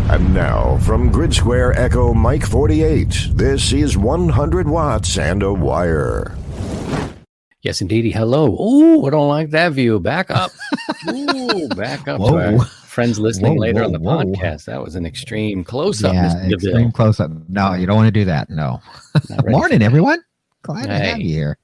And now, from Grid Square Echo Mike 48, this is 100 Watts and a Wire. Yes, indeedy. Hello. Ooh, I don't like that view. Back up. Ooh, back up. To our friends listening later on the podcast. That was an extreme close-up. Yeah, Mr. extreme close-up. No, you don't want to do that. No. Morning, everyone. Glad to have you here.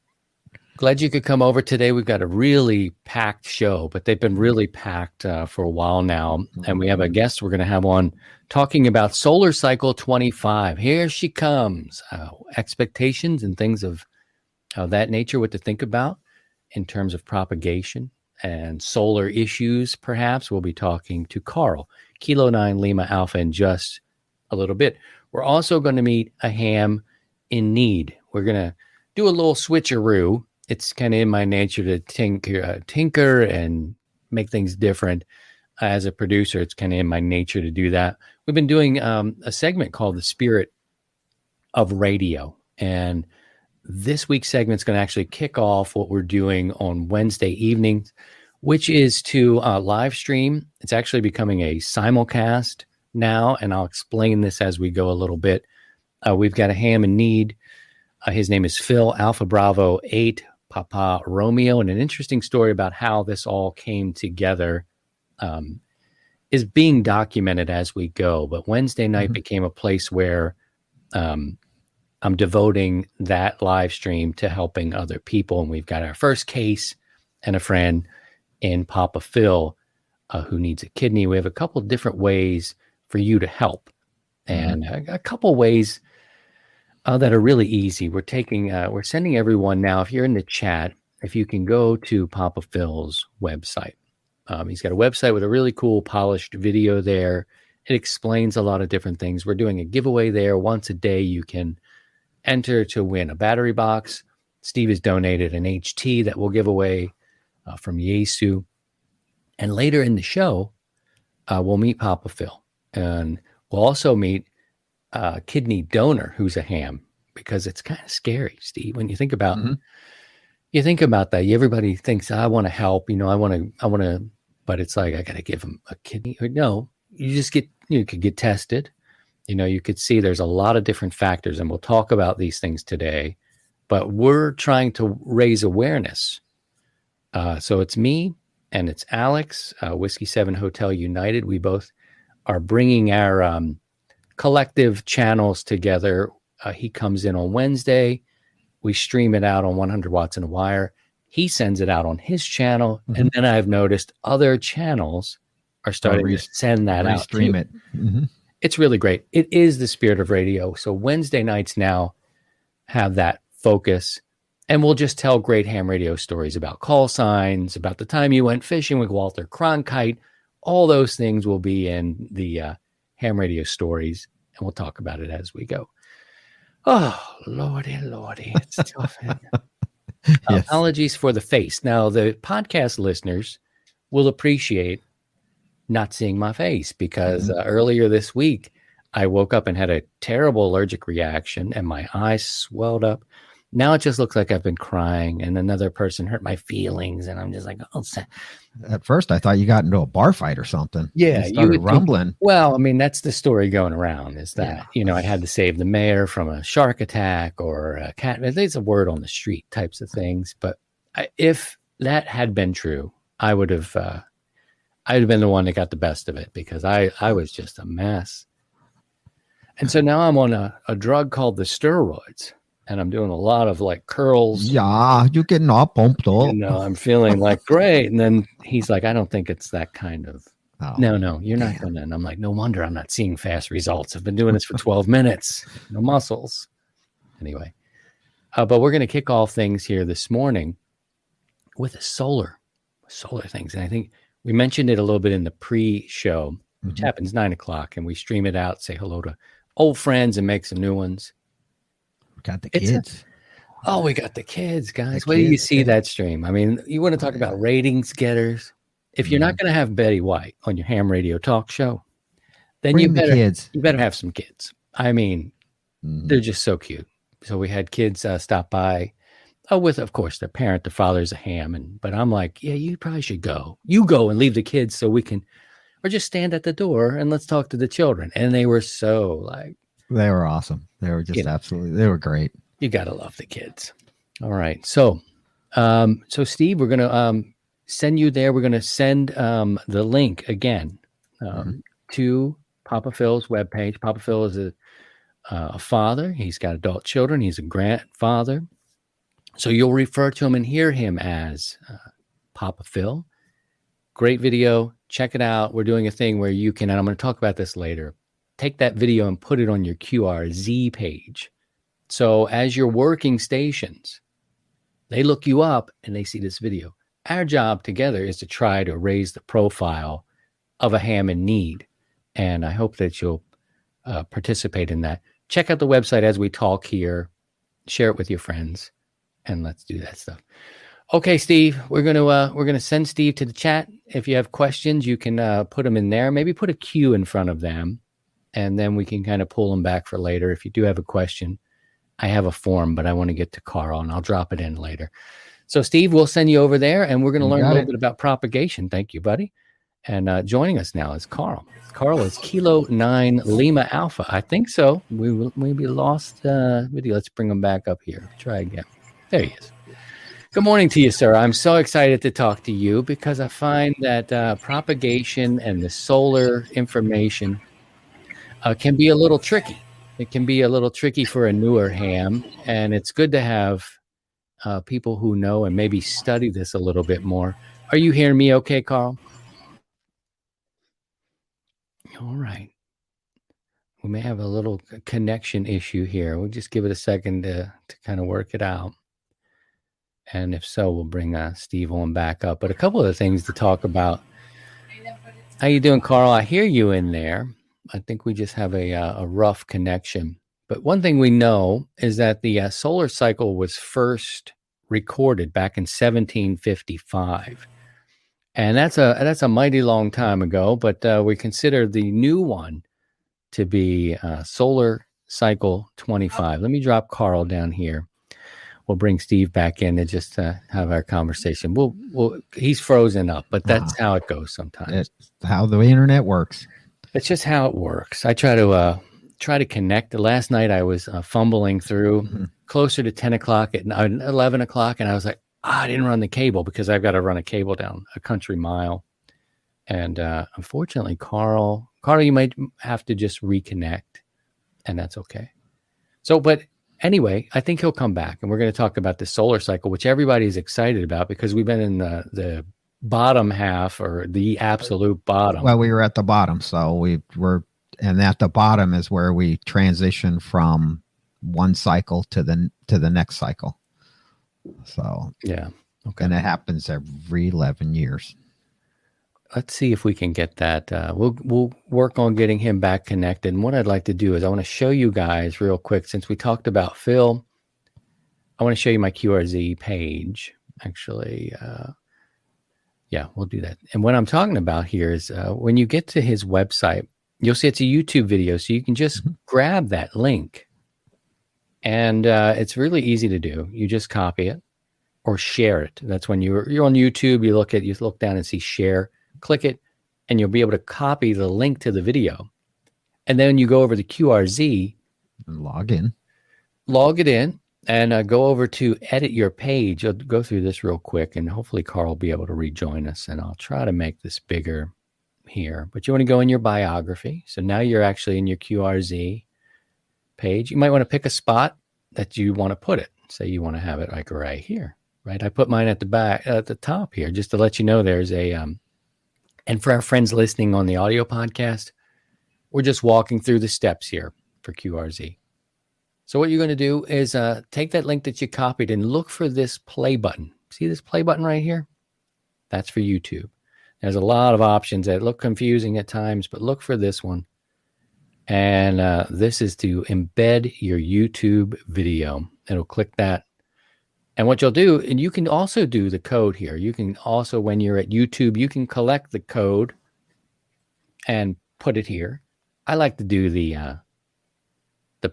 Glad you could come over today. We've got a really packed show, but they've been really packed for a while now. And we have a guest we're going to have on talking about Solar Cycle 25. Here she comes. Expectations and things of that nature, what to think about in terms of propagation and solar issues, perhaps. We'll be talking to Carl, Kilo 9 Lima Alpha, in just a little bit. We're also going to meet a ham in need. We're going to do a little switcheroo. It's kind of in my nature to tinker and make things different. As a producer, it's kind of in my nature to do that. We've been doing a segment called The Spirit of Radio. And this week's segment is going to actually kick off what we're doing on Wednesday evenings, which is to live stream. It's actually becoming a simulcast now, and I'll explain this as we go a little bit. We've got a ham in need. His name is Phil, Alpha Bravo 8, Papa Romeo, and an interesting story about how this all came together is being documented as we go. But Wednesday night became a place where I'm devoting that live stream to helping other people. And we've got our first case and a friend in Papa Phil who needs a kidney. We have a couple of different ways for you to help, and a couple ways that are really easy. We're sending everyone now, if you're in the chat, if you can go to Papa Phil's website. He's got a website with a really cool polished video there. It explains a lot of different things. We're doing a giveaway there. Once a day, you can enter to win a battery box. Steve has donated an HT that we'll give away from Yesu. And later in the show, we'll meet Papa Phil. And we'll also meet a kidney donor who's a ham, because it's kind of scary, Steve, when you think about that. Everybody thinks, I want to help, I want to, but it's like, I got to give him a kidney. Or no, you could get tested. You could see there's a lot of different factors, and we'll talk about these things today, but we're trying to raise awareness. So it's me and it's Alex, Whiskey 7 Hotel United. We both are bringing our collective channels together. He comes in on Wednesday. We stream it out on 100 Watts and a Wire. He sends it out on his channel. And then I've noticed other channels are starting to send that out. Stream it. It's really great. It is the spirit of radio. So Wednesday nights now have that focus. And we'll just tell great ham radio stories about call signs, about the time you went fishing with Walter Cronkite. All those things will be in the ham radio stories, and we'll talk about it as we go. Oh, Lordy, it's tough. Yes. Apologies for the face. Now, the podcast listeners will appreciate not seeing my face, because earlier this week, I woke up and had a terrible allergic reaction, and my eyes swelled up. Now it just looks like I've been crying, and another person hurt my feelings, and I'm just like, oh. At first, I thought you got into a bar fight or something. Yeah, you started rumbling. Well, I mean, that's the story going around, is that I had to save the mayor from a shark attack or a cat. There's a word on the street types of things. But if that had been true, I would have. I'd have been the one that got the best of it, because I was just a mess. And so now I'm on a drug called the steroids. And I'm doing a lot of like curls. Yeah, you're getting all pumped up. I'm feeling like great. And then he's like, I don't think it's that kind of. Oh, no, you're not going to. And I'm like, no wonder I'm not seeing fast results. I've been doing this for 12 minutes. No muscles. Anyway, but we're going to kick off things here this morning with a solar things. And I think we mentioned it a little bit in the pre-show, which happens 9:00, and we stream it out, say hello to old friends and make some new ones. Got the kids. We got the kids, guys. Where do you see that stream? I mean, you want to talk about ratings getters? If you're not going to have Betty White on your ham radio talk show, then you better have some kids. I mean, they're just so cute. So we had kids stop by with, of course, their parent. The father's a ham, but I'm like, yeah, you probably should go. You go and leave the kids so we can or just stand at the door and let's talk to the children. And they were so like, they were awesome. They were just they were great. You got to love the kids. All right. So, Steve, we're going to send you there. We're going to send the link again to Papa Phil's webpage. Papa Phil is a father. He's got adult children. He's a grandfather. So you'll refer to him and hear him as Papa Phil. Great video. Check it out. We're doing a thing where you can, and I'm going to talk about this later, take that video and put it on your QRZ page. So as you're working stations, they look you up and they see this video. Our job together is to try to raise the profile of a ham in need. And I hope that you'll participate in that. Check out the website as we talk here. Share it with your friends. And let's do that stuff. Okay, Steve, we're gonna send Steve to the chat. If you have questions, you can put them in there. Maybe put a Q in front of them, and then we can kind of pull them back for later. If you do have a question, I have a form, but I want to get to Carl, and I'll drop it in later. So, Steve, we'll send you over there, and we're going to learn a little bit about propagation. Thank you, buddy. And joining us now is Carl. Carl is Kilo 9 Lima Alpha. I think so. We maybe lost video. Let's bring him back up here. Try again. There he is. Good morning to you, sir. I'm so excited to talk to you because I find that propagation and the solar information can be a little tricky. It can be a little tricky for a newer ham, and it's good to have people who know and maybe study this a little bit more. Are you hearing me okay, Carl? All right. We may have a little connection issue here. We'll just give it a second to kind of work it out. And if so, we'll bring Steve on back up. But a couple of the things to talk about. How you doing, Carl? I hear you in there. I think we just have a rough connection. But one thing we know is that the solar cycle was first recorded back in 1755. And that's a mighty long time ago, but we consider the new one to be solar cycle 25. Let me drop Carl down here. We'll bring Steve back in and just have our conversation. He's frozen up, but that's how it goes sometimes. It's how the internet works. It's just how it works. I try to connect. Last night I was fumbling through closer to 10 o'clock at 11 o'clock, and I was like, I didn't run the cable because I've got to run a cable down a country mile. And unfortunately, Carl, you might have to just reconnect, and that's okay. So, but anyway, I think he'll come back, and we're going to talk about the solar cycle, which everybody's excited about because we've been in the bottom half or the absolute bottom. Well, we were at the bottom, so and at the bottom is where we transition from one cycle to the next cycle. So yeah, okay, and it happens every 11 years. Let's see if we can get that. We'll work on getting him back connected. And what I'd like to do is I want to show you guys real quick, since we talked about Phil, I want to show you my QRZ page. Actually, yeah, we'll do that. And what I'm talking about here is when you get to his website, you'll see it's a YouTube video. So you can just grab that link. And it's really easy to do. You just copy it or share it. That's when you're on YouTube, you look down and see share. Click it, and you'll be able to copy the link to the video. And then you go over to QRZ. Log it in, and go over to edit your page. I'll go through this real quick, and hopefully Carl will be able to rejoin us, and I'll try to make this bigger here. But you want to go in your biography. So now you're actually in your QRZ page. You might want to pick a spot that you want to put it. Say you want to have it like right here, right? I put mine at the back, at the top here, just to let you know there's a... And for our friends listening on the audio podcast, we're just walking through the steps here for QRZ. So what you're going to do is take that link that you copied and look for this play button. See this play button right here? That's for YouTube. There's a lot of options that look confusing at times, but look for this one. And this is to embed your YouTube video. It'll click that. And what you'll do, and you can also do the code here. You can also, when you're at YouTube, you can collect the code and put it here. I like to do the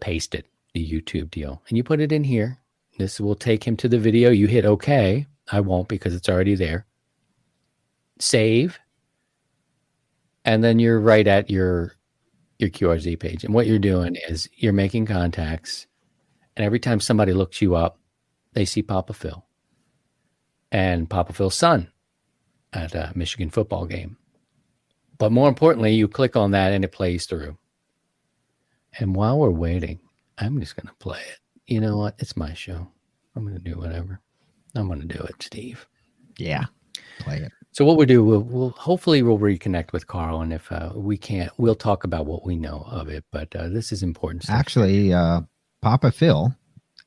paste it, the YouTube deal. And you put it in here. This will take him to the video. You hit OK. I won't because it's already there. Save. and then you're right at your QRZ page. And what you're doing is you're making contacts, and every time somebody looks you up, they see Papa Phil and Papa Phil's son at a Michigan football game. But more importantly, you click on that and it plays through. And while we're waiting, I'm just going to play it. You know what? It's my show. I'm going to do whatever. I'm going to do it, Steve. Yeah, play it. So what we'll do, we'll hopefully we'll reconnect with Carl, and if we can't, we'll talk about what we know of it. But this is important stuff. Actually, Papa Phil,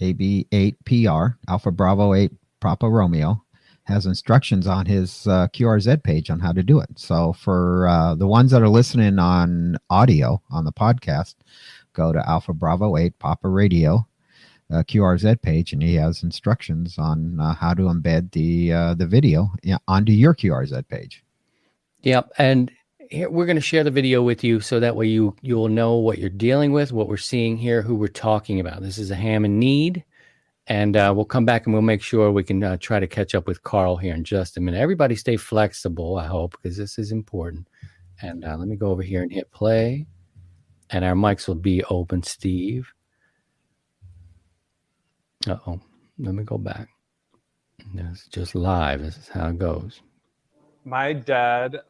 AB8PR, Alpha Bravo 8, Papa Romeo, has instructions on his QRZ page on how to do it. So for the ones that are listening on audio on the podcast, go to Alpha Bravo 8, Papa Radio, QRZ page, and he has instructions on how to embed the video onto your QRZ page. Yep, and here we're going to share the video with you so that way you'll know what you're dealing with, what we're seeing here, who we're talking about. This is a ham and need, and we'll come back and we'll make sure we can try to catch up with Carl here in just a minute. Everybody stay flexible, I hope, because this is important. And let me go over here and hit play, and our mics will be open, Steve. Uh-oh. Let me go back. This is just live. This is how it goes. My dad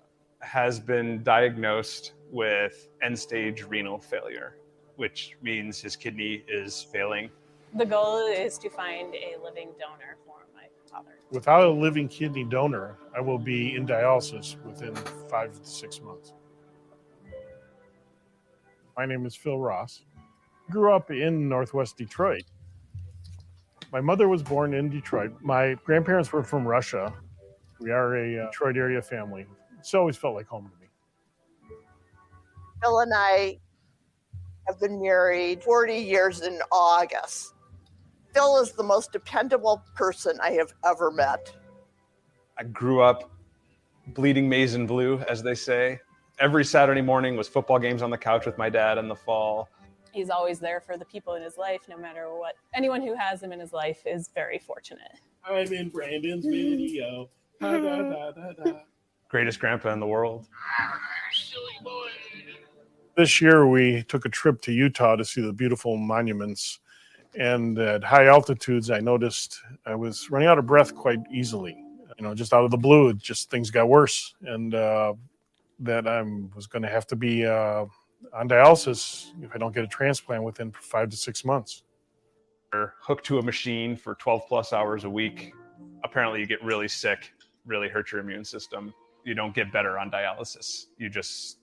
has been diagnosed with end-stage renal failure, which means his kidney is failing. The goal is to find a living donor for my father. Without a living kidney donor, I will be in dialysis within 5 to 6 months. My name is Phil Ross. Grew up in Northwest Detroit. My mother was born in Detroit. My grandparents were from Russia. We are a Detroit area family. It's always felt like home to me. Phil and I have been married 40 years in August. Phil is the most dependable person I have ever met. I grew up bleeding maize and blue, as they say. Every Saturday morning was football games on the couch with my dad in the fall. He's always there for the people in his life, no matter what. Anyone who has him in his life is very fortunate. I'm in Brandon's video. Da, da, da, da, da. Greatest grandpa in the world. This year we took a trip to Utah to see the beautiful monuments. And at high altitudes, I noticed I was running out of breath quite easily. Just out of the blue, things got worse. And that I was going to have to be on dialysis if I don't get a transplant within 5 to 6 months. You're hooked to a machine for 12 plus hours a week. Apparently you get really sick, really hurt your immune system. You don't get better on dialysis. You just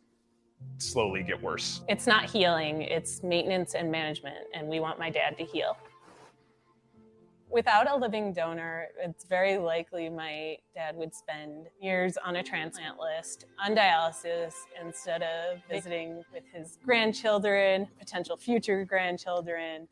slowly get worse. It's not healing, it's maintenance and management, and we want my dad to heal. Without a living donor, it's very likely my dad would spend years on a transplant list, on dialysis, instead of visiting with his grandchildren, potential future grandchildren.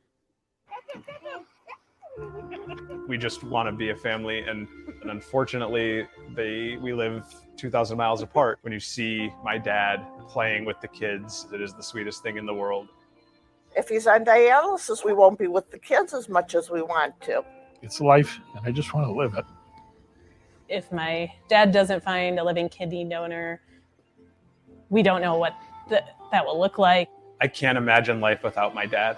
We just want to be a family, and unfortunately, we live 2,000 miles apart. When you see my dad playing with the kids, it is the sweetest thing in the world. If he's on dialysis, we won't be with the kids as much as we want to. It's life, and I just want to live it. If my dad doesn't find a living kidney donor, we don't know what that will look like. I can't imagine life without my dad,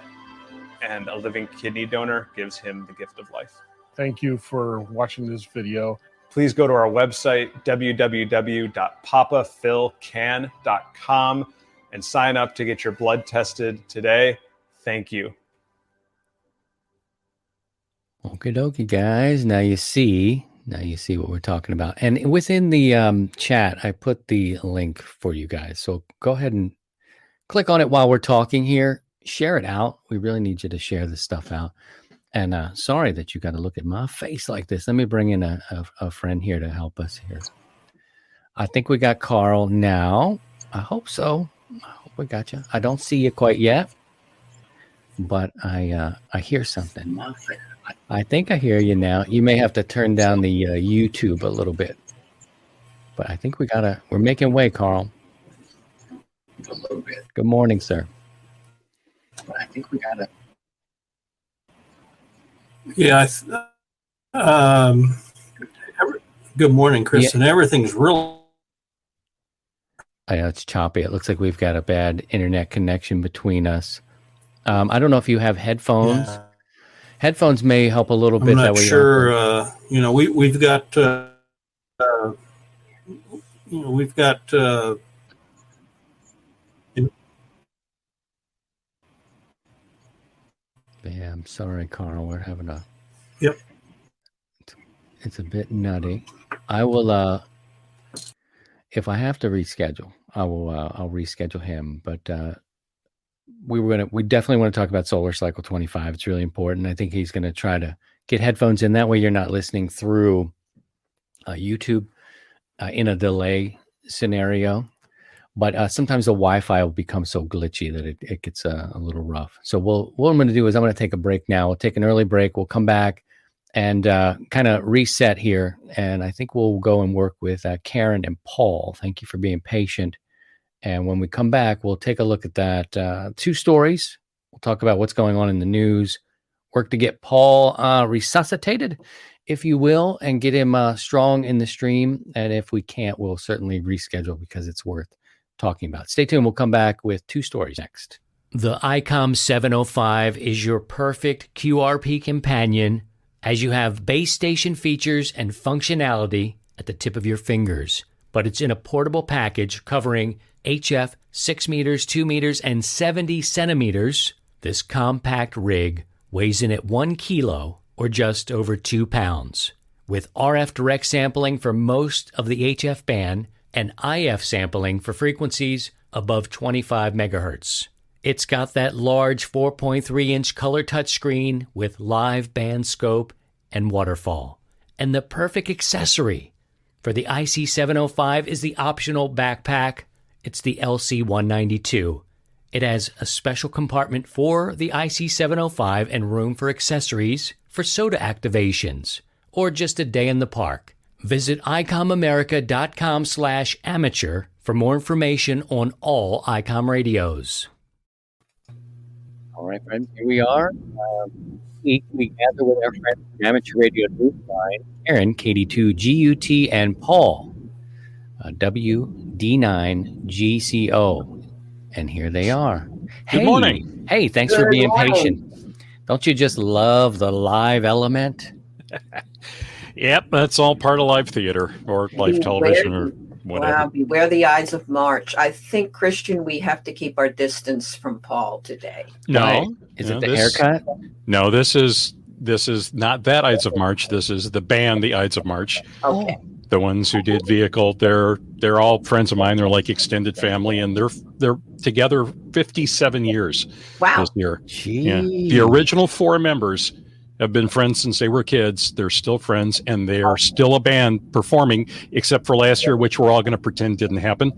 and a living kidney donor gives him the gift of life. Thank you for watching this video. Please go to our website, www.papaphilcan.com, and sign up to get your blood tested today. Thank you. Okie dokie, guys. Now you see what we're talking about. And within the chat, I put the link for you guys. So go ahead and click on it while we're talking here. Share it out. We really need you to share this stuff out. And sorry that you got to look at my face like this. Let me bring in a friend here to help us here. I think we got Carl now. I hope so. I hope we got you. I don't see you quite yet, but I hear something. I think I hear you now. You may have to turn down the YouTube a little bit, but I think we're making way, Carl. A little bit. Good morning, sir. But I think we got to. Yeah. Good morning, Chris. Yeah. And everything's real. It's choppy. It looks like we've got a bad internet connection between us. I don't know if you have headphones. Yeah. Headphones may help a little I'm bit. not that way sure. We've got we've got. Yeah, I'm sorry, Carl. We're having a. Yep. It's a bit nutty. I will. If I have to reschedule, I will. I'll reschedule him. But we definitely want to talk about Solar Cycle 25. It's really important. I think he's going to try to get headphones in. That way, you're not listening through YouTube in a delay scenario. But sometimes the Wi-Fi will become so glitchy that it gets a little rough. So what I'm going to do is I'm going to take a break now. We'll take an early break. We'll come back and kind of reset here. And I think we'll go and work with Karen and Paul. Thank you for being patient. And when we come back, we'll take a look at that. 2 stories. We'll talk about what's going on in the news. Work to get Paul resuscitated, if you will, and get him strong in the stream. And if we can't, we'll certainly reschedule because it's worth talking about. Stay tuned. We'll come back with 2 stories next. The ICOM 705 is your perfect QRP companion, as you have base station features and functionality at the tip of your fingers. But it's in a portable package covering HF 6 meters, 2 meters, and 70 centimeters. This compact rig weighs in at 1 kilo or just over 2 pounds. With RF direct sampling for most of the HF band and IF sampling for frequencies above 25 megahertz. It's got that large 4.3-inch color touchscreen with live band scope and waterfall. And the perfect accessory for the IC705 is the optional backpack. It's the LC192. It has a special compartment for the IC705 and room for accessories for soda activations or just a day in the park. Visit icomamerica.com/amateur for more information on all ICOM radios. All right, friends, here we are. We gather with our friends from Amateur Radio Newsline, Aaron, KD2GUT, and Paul, WD9GCO. And here they are. Good morning. Hey, thanks for being patient. Don't you just love the live element? Yep, that's all part of live theater or live television or whatever. Wow, beware the Ides of March. I think, Christian, we have to keep our distance from Paul today. No. Right. Is it the haircut? No, this is not that Ides of March. This is the band, the Ides of March. Okay. The ones who did Vehicle, they're all friends of mine. They're like extended family, and they're together 57 years Wow. this year. Gee. Yeah. The original 4 members have been friends since they were kids. They're still friends, and they are still a band performing, except for last year, which we're all going to pretend didn't happen.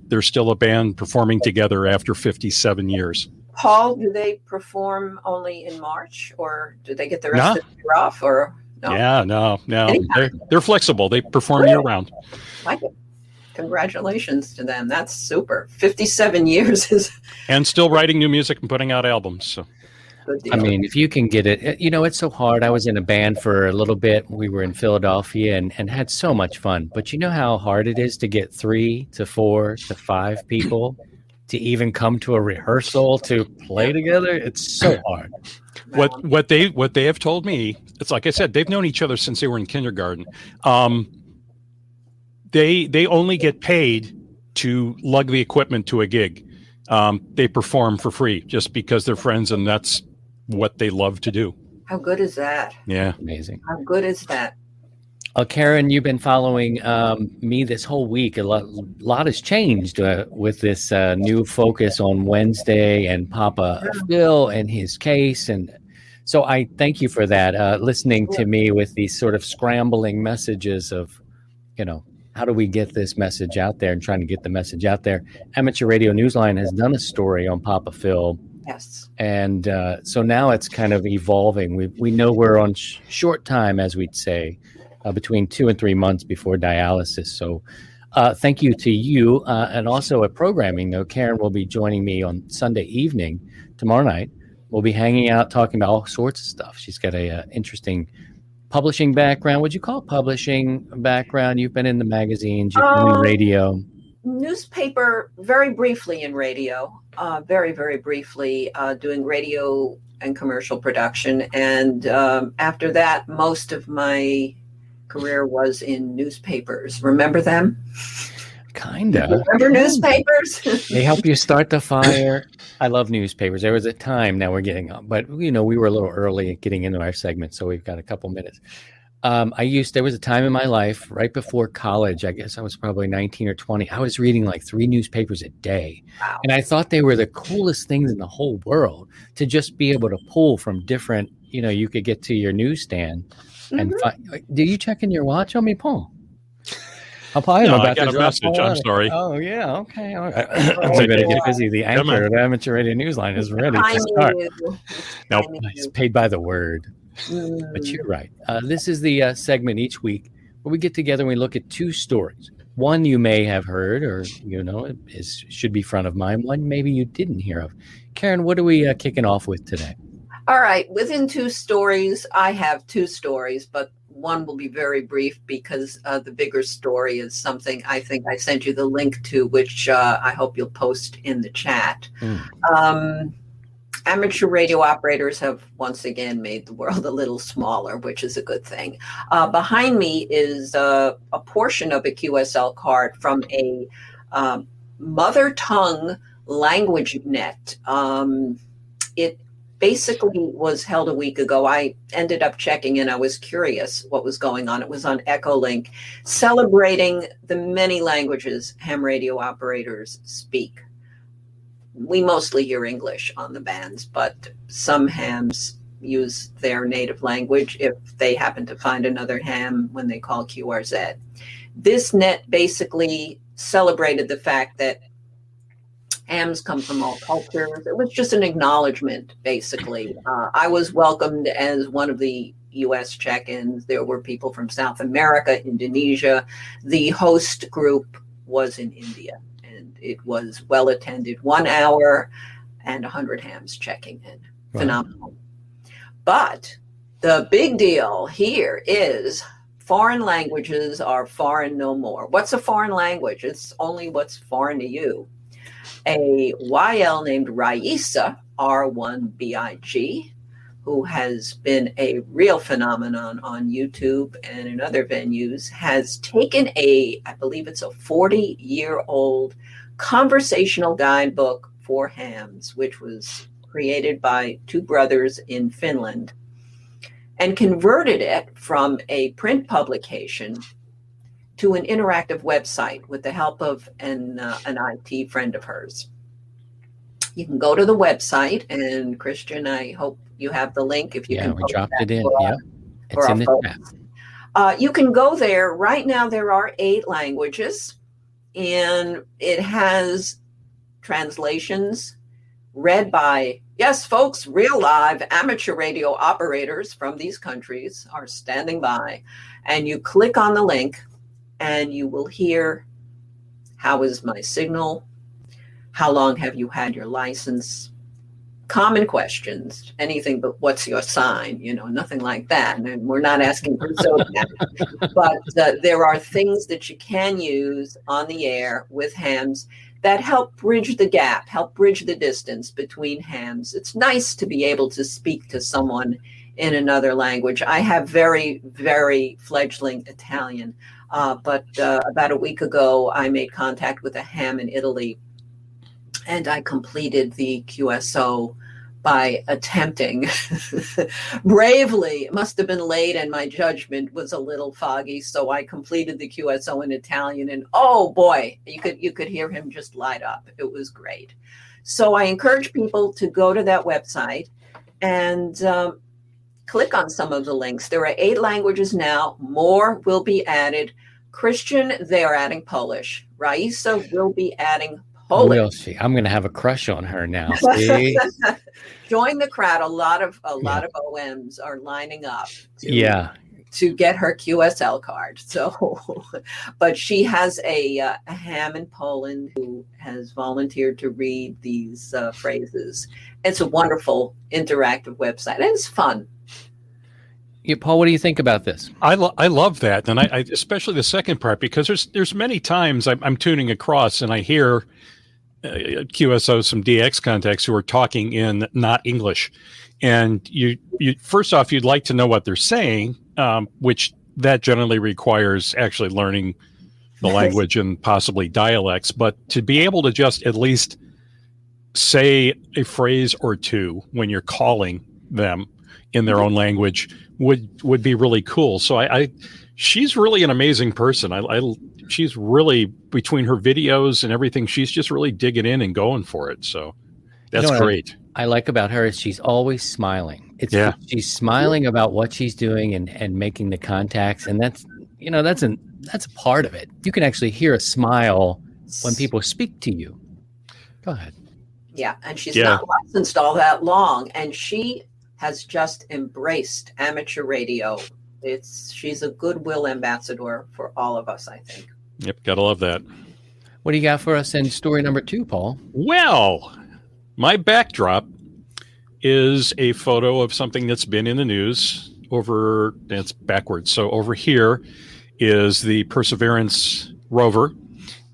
They're still a band performing together after 57 years. Paul, do they perform only in March, or do they get the rest of the year off? Or no? Yeah, no. Anytime. They're flexible. They perform year round. Like it. Congratulations to them. That's super. 57 years is And still writing new music and putting out albums. So. good deal. I mean, if you can get it, it's so hard. I was in a band for a little bit. We were in Philadelphia and had so much fun. But you know how hard it is to get 3 to 4 to 5 people to even come to a rehearsal to play together? It's so hard. What they have told me, it's like I said, they've known each other since they were in kindergarten. They only get paid to lug the equipment to a gig. They perform for free just because they're friends, and that's what they love to do. How good is that? Yeah. Amazing. How good is that? Karen, you've been following me this whole week. A lot has changed with this new focus on Wednesday and Papa Phil and his case. And so I thank you for that, listening to me with these sort of scrambling messages of, how do we get this message out there and trying to get the message out there. Amateur Radio Newsline has done a story on Papa Phil. Yes. And so now it's kind of evolving. We know we're on short time, as we'd say, between 2 and 3 months before dialysis. So thank you to you. And also at programming, though, Karen will be joining me on Sunday evening, tomorrow night. We'll be hanging out, talking about all sorts of stuff. She's got a interesting publishing background. Would you call it publishing background? You've been in the magazines, you've been in radio. Newspaper, very briefly in radio, very, very briefly doing radio and commercial production. And after that, most of my career was in newspapers. Remember them? Kinda. Remember newspapers? They help you start the fire. I love newspapers. There was a time, now we're getting up, but we were a little early at getting into our segment, so we've got a couple minutes. There was a time in my life right before college, I guess I was probably 19 or 20. I was reading like 3 newspapers a day. Wow. And I thought they were the coolest things in the whole world to just be able to pull from different, you could get to your newsstand and find. Do you check in your watch on me, Paul? I'm No, I about got to a drop message. Paul I'm on. sorry. Oh, yeah. Okay. All right. We better get busy. The Come anchor on. of Amateur Radio Newsline is ready to I start. knew. Nope. I knew. It's paid by the word. But you're right. This is the segment each week where we get together and we look at 2 stories. One you may have heard or, should be front of mind. One maybe you didn't hear of. Karen, what are we kicking off with today? All right. Within 2 stories, I have 2 stories, but one will be very brief because the bigger story is something I think I sent you the link to, which I hope you'll post in the chat. Amateur radio operators have once again made the world a little smaller, which is a good thing. Behind me is a portion of a QSL card from a mother tongue language net. It basically was held a week ago. I ended up checking and I was curious what was going on. It was on Echolink, celebrating the many languages ham radio operators speak. We mostly hear English on the bands, but some hams use their native language if they happen to find another ham when they call QRZ. This net basically celebrated the fact that hams come from all cultures. It was just an acknowledgement, basically. I was welcomed as one of the U.S. check-ins. There were people from South America, Indonesia. The host group was in India, and it was well attended. 1 hour and 100 hams checking in. Wow. Phenomenal. But the big deal here is foreign languages are foreign no more. What's a foreign language? It's only what's foreign to you. A YL named Raisa, R1BIG, who has been a real phenomenon on YouTube and in other venues, has taken I believe it's a 40-year-old conversational guidebook for hams, which was created by 2 brothers in Finland, and converted it from a print publication to an interactive website with the help of an IT friend of hers. You can go to the website, and Christian, I hope you have the link. If you can, we dropped it in. For, Yeah, it's for in the folks. chat. You can go there. Right now, there are 8 languages, and it has translations read by, yes, folks, real live amateur radio operators from these countries are standing by. And you click on the link, and you will hear, how is my signal? How long have you had your license? Common questions, anything but what's your sign? Nothing like that. And we're not asking for Zodiac. But there are things that you can use on the air with hams that help bridge the gap, help bridge the distance between hams. It's nice to be able to speak to someone in another language. I have very, very fledgling Italian. But about a week ago, I made contact with a ham in Italy, and I completed the QSO by attempting bravely. It must have been late, and my judgment was a little foggy, so I completed the QSO in Italian, and oh boy, you could hear him just light up. It was great. So I encourage people to go to that website and click on some of the links. There are 8 languages now. More will be added. Christian, they are adding Polish. Raisa will be adding Polish. Will she? I'm going to have a crush on her now. See? Join the crowd. A lot of OMs are lining up to get her QSL card. So, but she has a ham in Poland who has volunteered to read these phrases. It's a wonderful interactive website, and it's fun. Yeah, Paul, what do you think about this? I love that, and I especially the second part, because there's many times I'm tuning across and I hear QSO, some DX contacts who are talking in not English, and you first off, you'd like to know what they're saying, which that generally requires actually learning the language and possibly dialects, but to be able to just at least say a phrase or two when you're calling them in their own language would be really cool. So she's really an amazing person. She's really, between her videos and everything, she's just really digging in and going for it. So that's great. I like about her is she's always smiling. She's smiling about what she's doing and making the contacts, and that's a part of it. You can actually hear a smile when people speak to you. Go ahead. Yeah, and she's not licensed all that long, and she has just embraced amateur radio. She's a goodwill ambassador for all of us, I think. Yep, gotta love that. What do you got for us in story number 2, Paul? Well, my backdrop is a photo of something that's been in the news it's backwards. So over here is the Perseverance rover,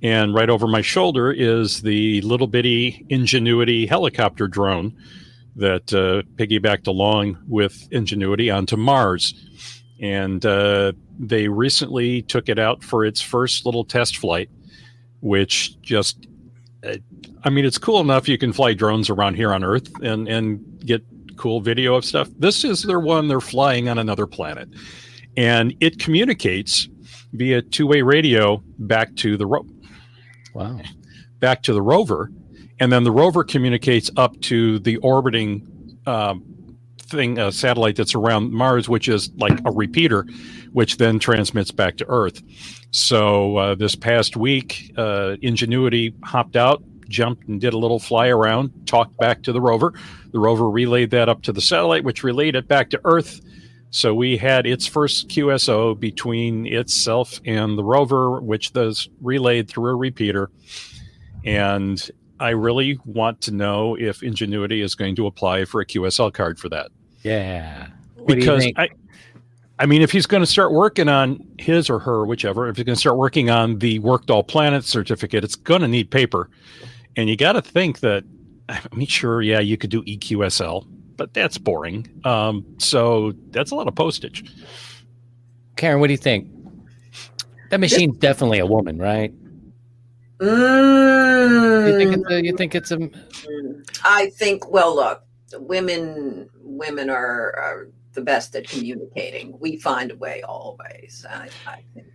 and right over my shoulder is the little bitty Ingenuity helicopter drone that piggybacked along with Ingenuity onto Mars. And they recently took it out for its first little test flight, which just, it's cool enough you can fly drones around here on Earth and get cool video of stuff. This is their one they're flying on another planet. And it communicates via two-way radio back to the rover. And then the rover communicates up to the orbiting satellite that's around Mars, which is like a repeater, which then transmits back to Earth. So this past week, Ingenuity hopped out, jumped and did a little fly around, talked back to the rover. The rover relayed that up to the satellite, which relayed it back to Earth. So we had its first QSO between itself and the rover, which was relayed through a repeater. And I really want to know if Ingenuity is going to apply for a QSL card for that. Yeah. Because if he's going to start working on his or her, whichever, if he's going to start working on the Worked All Planets certificate, it's going to need paper. And you got to think that, sure, yeah, you could do EQSL, but that's boring. So that's a lot of postage. Karen, what do you think? That machine's definitely a woman, right? You think it's a? I think. Well, look, women are the best at communicating. We find a way always. I think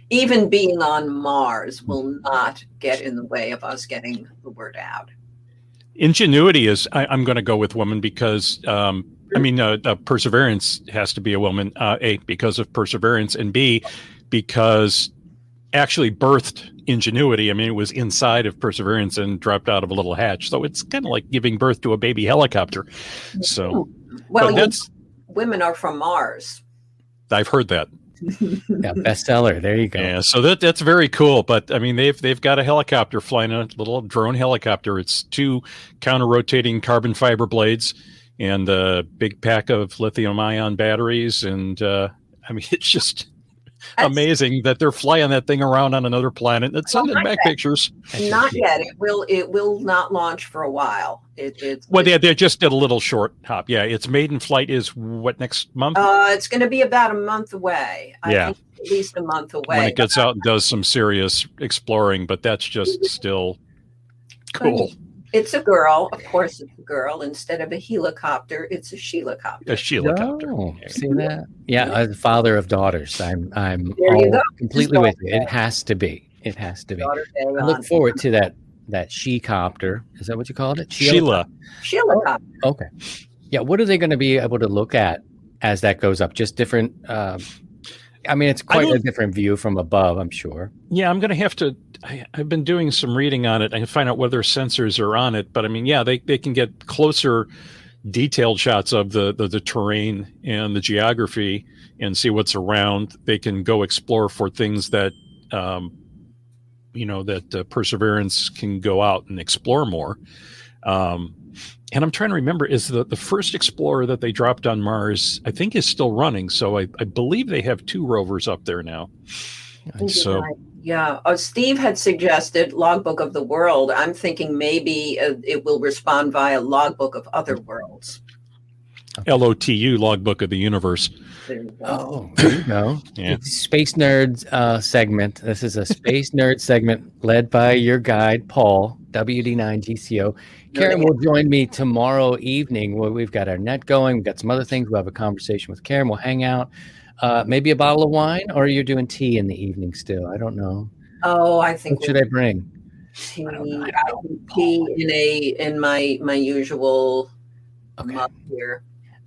even being on Mars will not get in the way of us getting the word out. Ingenuity is. I'm going to go with woman because. Perseverance has to be a woman. A, because of Perseverance, and B, because actually birthed Ingenuity. It was inside of Perseverance and dropped out of a little hatch. So it's kind of like giving birth to a baby helicopter. So, women are from Mars. I've heard that. Yeah, bestseller. There you go. Yeah, so that's very cool. But they've got a helicopter flying, a little drone helicopter. It's 2 counter-rotating carbon fiber blades and a big pack of lithium-ion batteries. And it's just amazing that they're flying that thing around on another planet. It's sending back pictures. Not yet. It will not launch for a while. They just did a little short hop. Yeah, its maiden flight is what, next month? It's going to be about a month away. I think at least a month away. When it gets out and does some serious exploring, but that's just still cool. It's a girl. Of course, it's a girl. Instead of a helicopter, it's a shelicopter. A shelicopter. Oh, see that? Yeah, I'm the father of daughters. I'm completely with you. It has to be. It has to be. I look forward to that she-copter. Is that what you called it? Shelicopter. Okay. Yeah. What are they going to be able to look at as that goes up? Just different. It's quite a different view from above, I'm sure. Yeah, I'm going to have to. I've been doing some reading on it. I can find out whether sensors are on it. But they can get closer, detailed shots of the terrain and the geography and see what's around. They can go explore for things that, Perseverance can go out and explore more. And I'm trying to remember, is the first Explorer that they dropped on Mars, I think, is still running. So I believe they have 2 rovers up there now. So yeah, Steve had suggested Logbook of the World. I'm thinking maybe it will respond via Logbook of Other Worlds. LOTU, Logbook of the Universe. Oh, there you go. Yeah. Space Nerds segment. This is a Space Nerd segment led by your guide, Paul, WD9GCO. Karen will join me tomorrow evening where we've got our net going. We've got some other things. We'll have a conversation with Karen. We'll hang out. Maybe a bottle of wine, or you're doing tea in the evening still? I don't know. Oh, I think. What should I bring? Tea. I think tea in my usual mug here.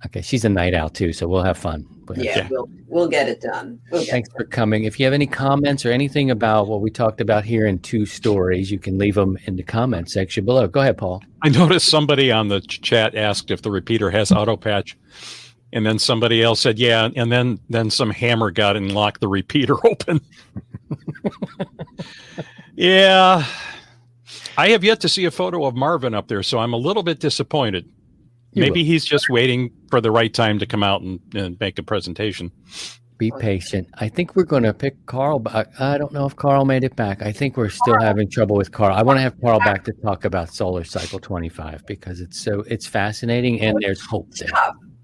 Okay, she's a night owl too, so we'll have fun. Yeah, we'll get it done. Thanks for coming. If you have any comments or anything about what we talked about here in 2 stories, you can leave them in the comment section below. Go ahead, Paul. I noticed somebody on the chat asked if the repeater has auto patch, and then somebody else said, yeah, and then some hammer got and locked the repeater open. Yeah. I have yet to see a photo of Marvin up there, so I'm a little bit disappointed. Maybe he's just waiting for the right time to come out and make a presentation. Be patient. I think we're going to pick Carl back. I don't know if Carl made it back. I think we're still having trouble with Carl. I want to have Carl back to talk about Solar Cycle 25 because it's fascinating and there's hope there.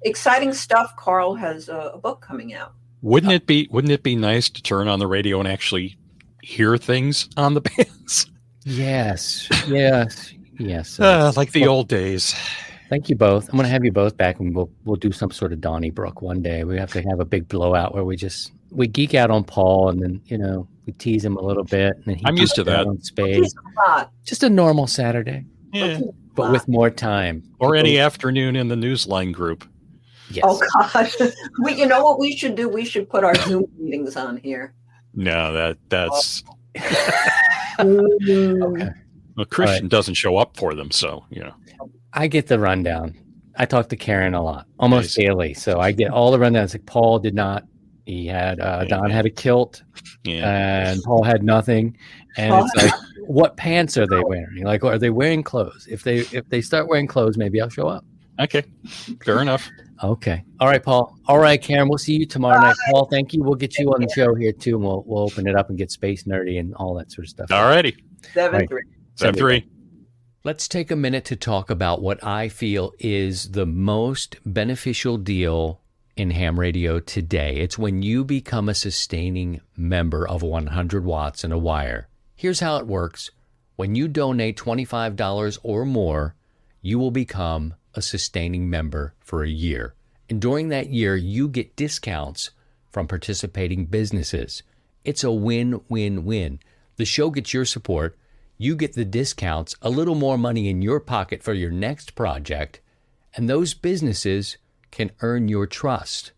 Exciting stuff. Carl has a book coming out. Wouldn't it be nice to turn on the radio and actually hear things on the bands? Yes. Like the old days. Thank you both. I'm going to have you both back, and we'll do some sort of Donnybrook one day. We have to have a big blowout where we geek out on Paul, and then we tease him a little bit. And then I'm used to that. On Spades. Just a normal Saturday, but with more time. Or any afternoon in the Newsline group. Yes. Oh God! You know what we should do? We should put our Zoom meetings on here. No, that's. Okay. Well, Christian doesn't show up for them, so I get the rundown. I talk to Karen a lot, almost daily. So I get all the rundowns. Like Paul did not. He had Don had a kilt, and Paul had nothing. And it's like, what pants are they wearing? Like, are they wearing clothes? If they start wearing clothes, maybe I'll show up. Okay, fair enough. Okay. All right, Paul. All right, Karen. We'll see you tomorrow night. Paul, thank you. We'll get you on the show here too, and we'll open it up and get space nerdy and all that sort of stuff. All righty. 7-3. Let's take a minute to talk about what I feel is the most beneficial deal in ham radio today. It's when you become a sustaining member of 100 Watts and a Wire. Here's how it works. When you donate $25 or more, you will become a sustaining member for a year. And during that year, you get discounts from participating businesses. It's a win-win-win. The show gets your support. You get the discounts, a little more money in your pocket for your next project, and those businesses can earn your trust.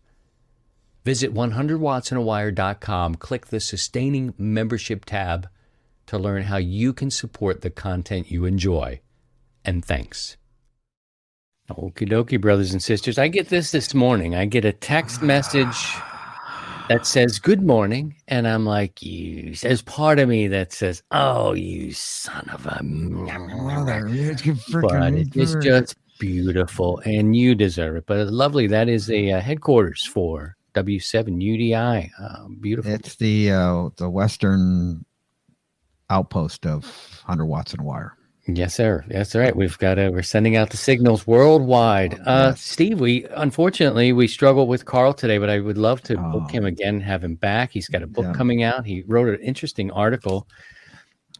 Visit 100wattsandawire.com, click the Sustaining Membership tab to learn how you can support the content you enjoy. And thanks. Okie dokie, brothers and sisters. I get this morning. I get a text message that says, good morning. And I'm like, there's part of me that says, oh, you son of a mother. But it's just beautiful, and you deserve it. But lovely, that is a headquarters for W7 UDI. Beautiful. It's the western outpost of 100 Watts and a Wire. Yes, sir. That's right. We're sending out the signals worldwide. Yes. Steve, unfortunately we struggle with Carl today, but I would love to book him again, have him back. He's got a book coming out. He wrote an interesting article.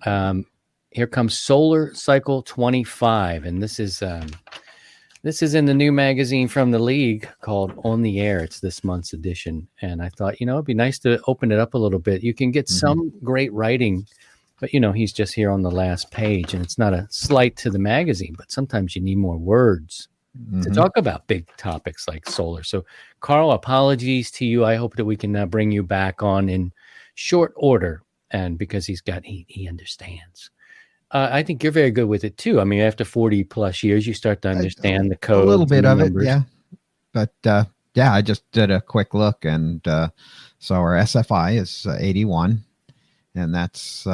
Here comes Solar Cycle 25, and this is in the new magazine from the League called On the Air. It's this month's edition, and I thought, it'd be nice to open it up a little bit. You can get some great writing. But, he's just here on the last page, and it's not a slight to the magazine, but sometimes you need more words to talk about big topics like solar. So, Carl, apologies to you. I hope that we can bring you back on in short order, and because he understands. I think you're very good with it, too. I mean, after 40 plus years, you start to understand the code. A little bit of it, yeah. But, I just did a quick look, and so our SFI is 81. And that's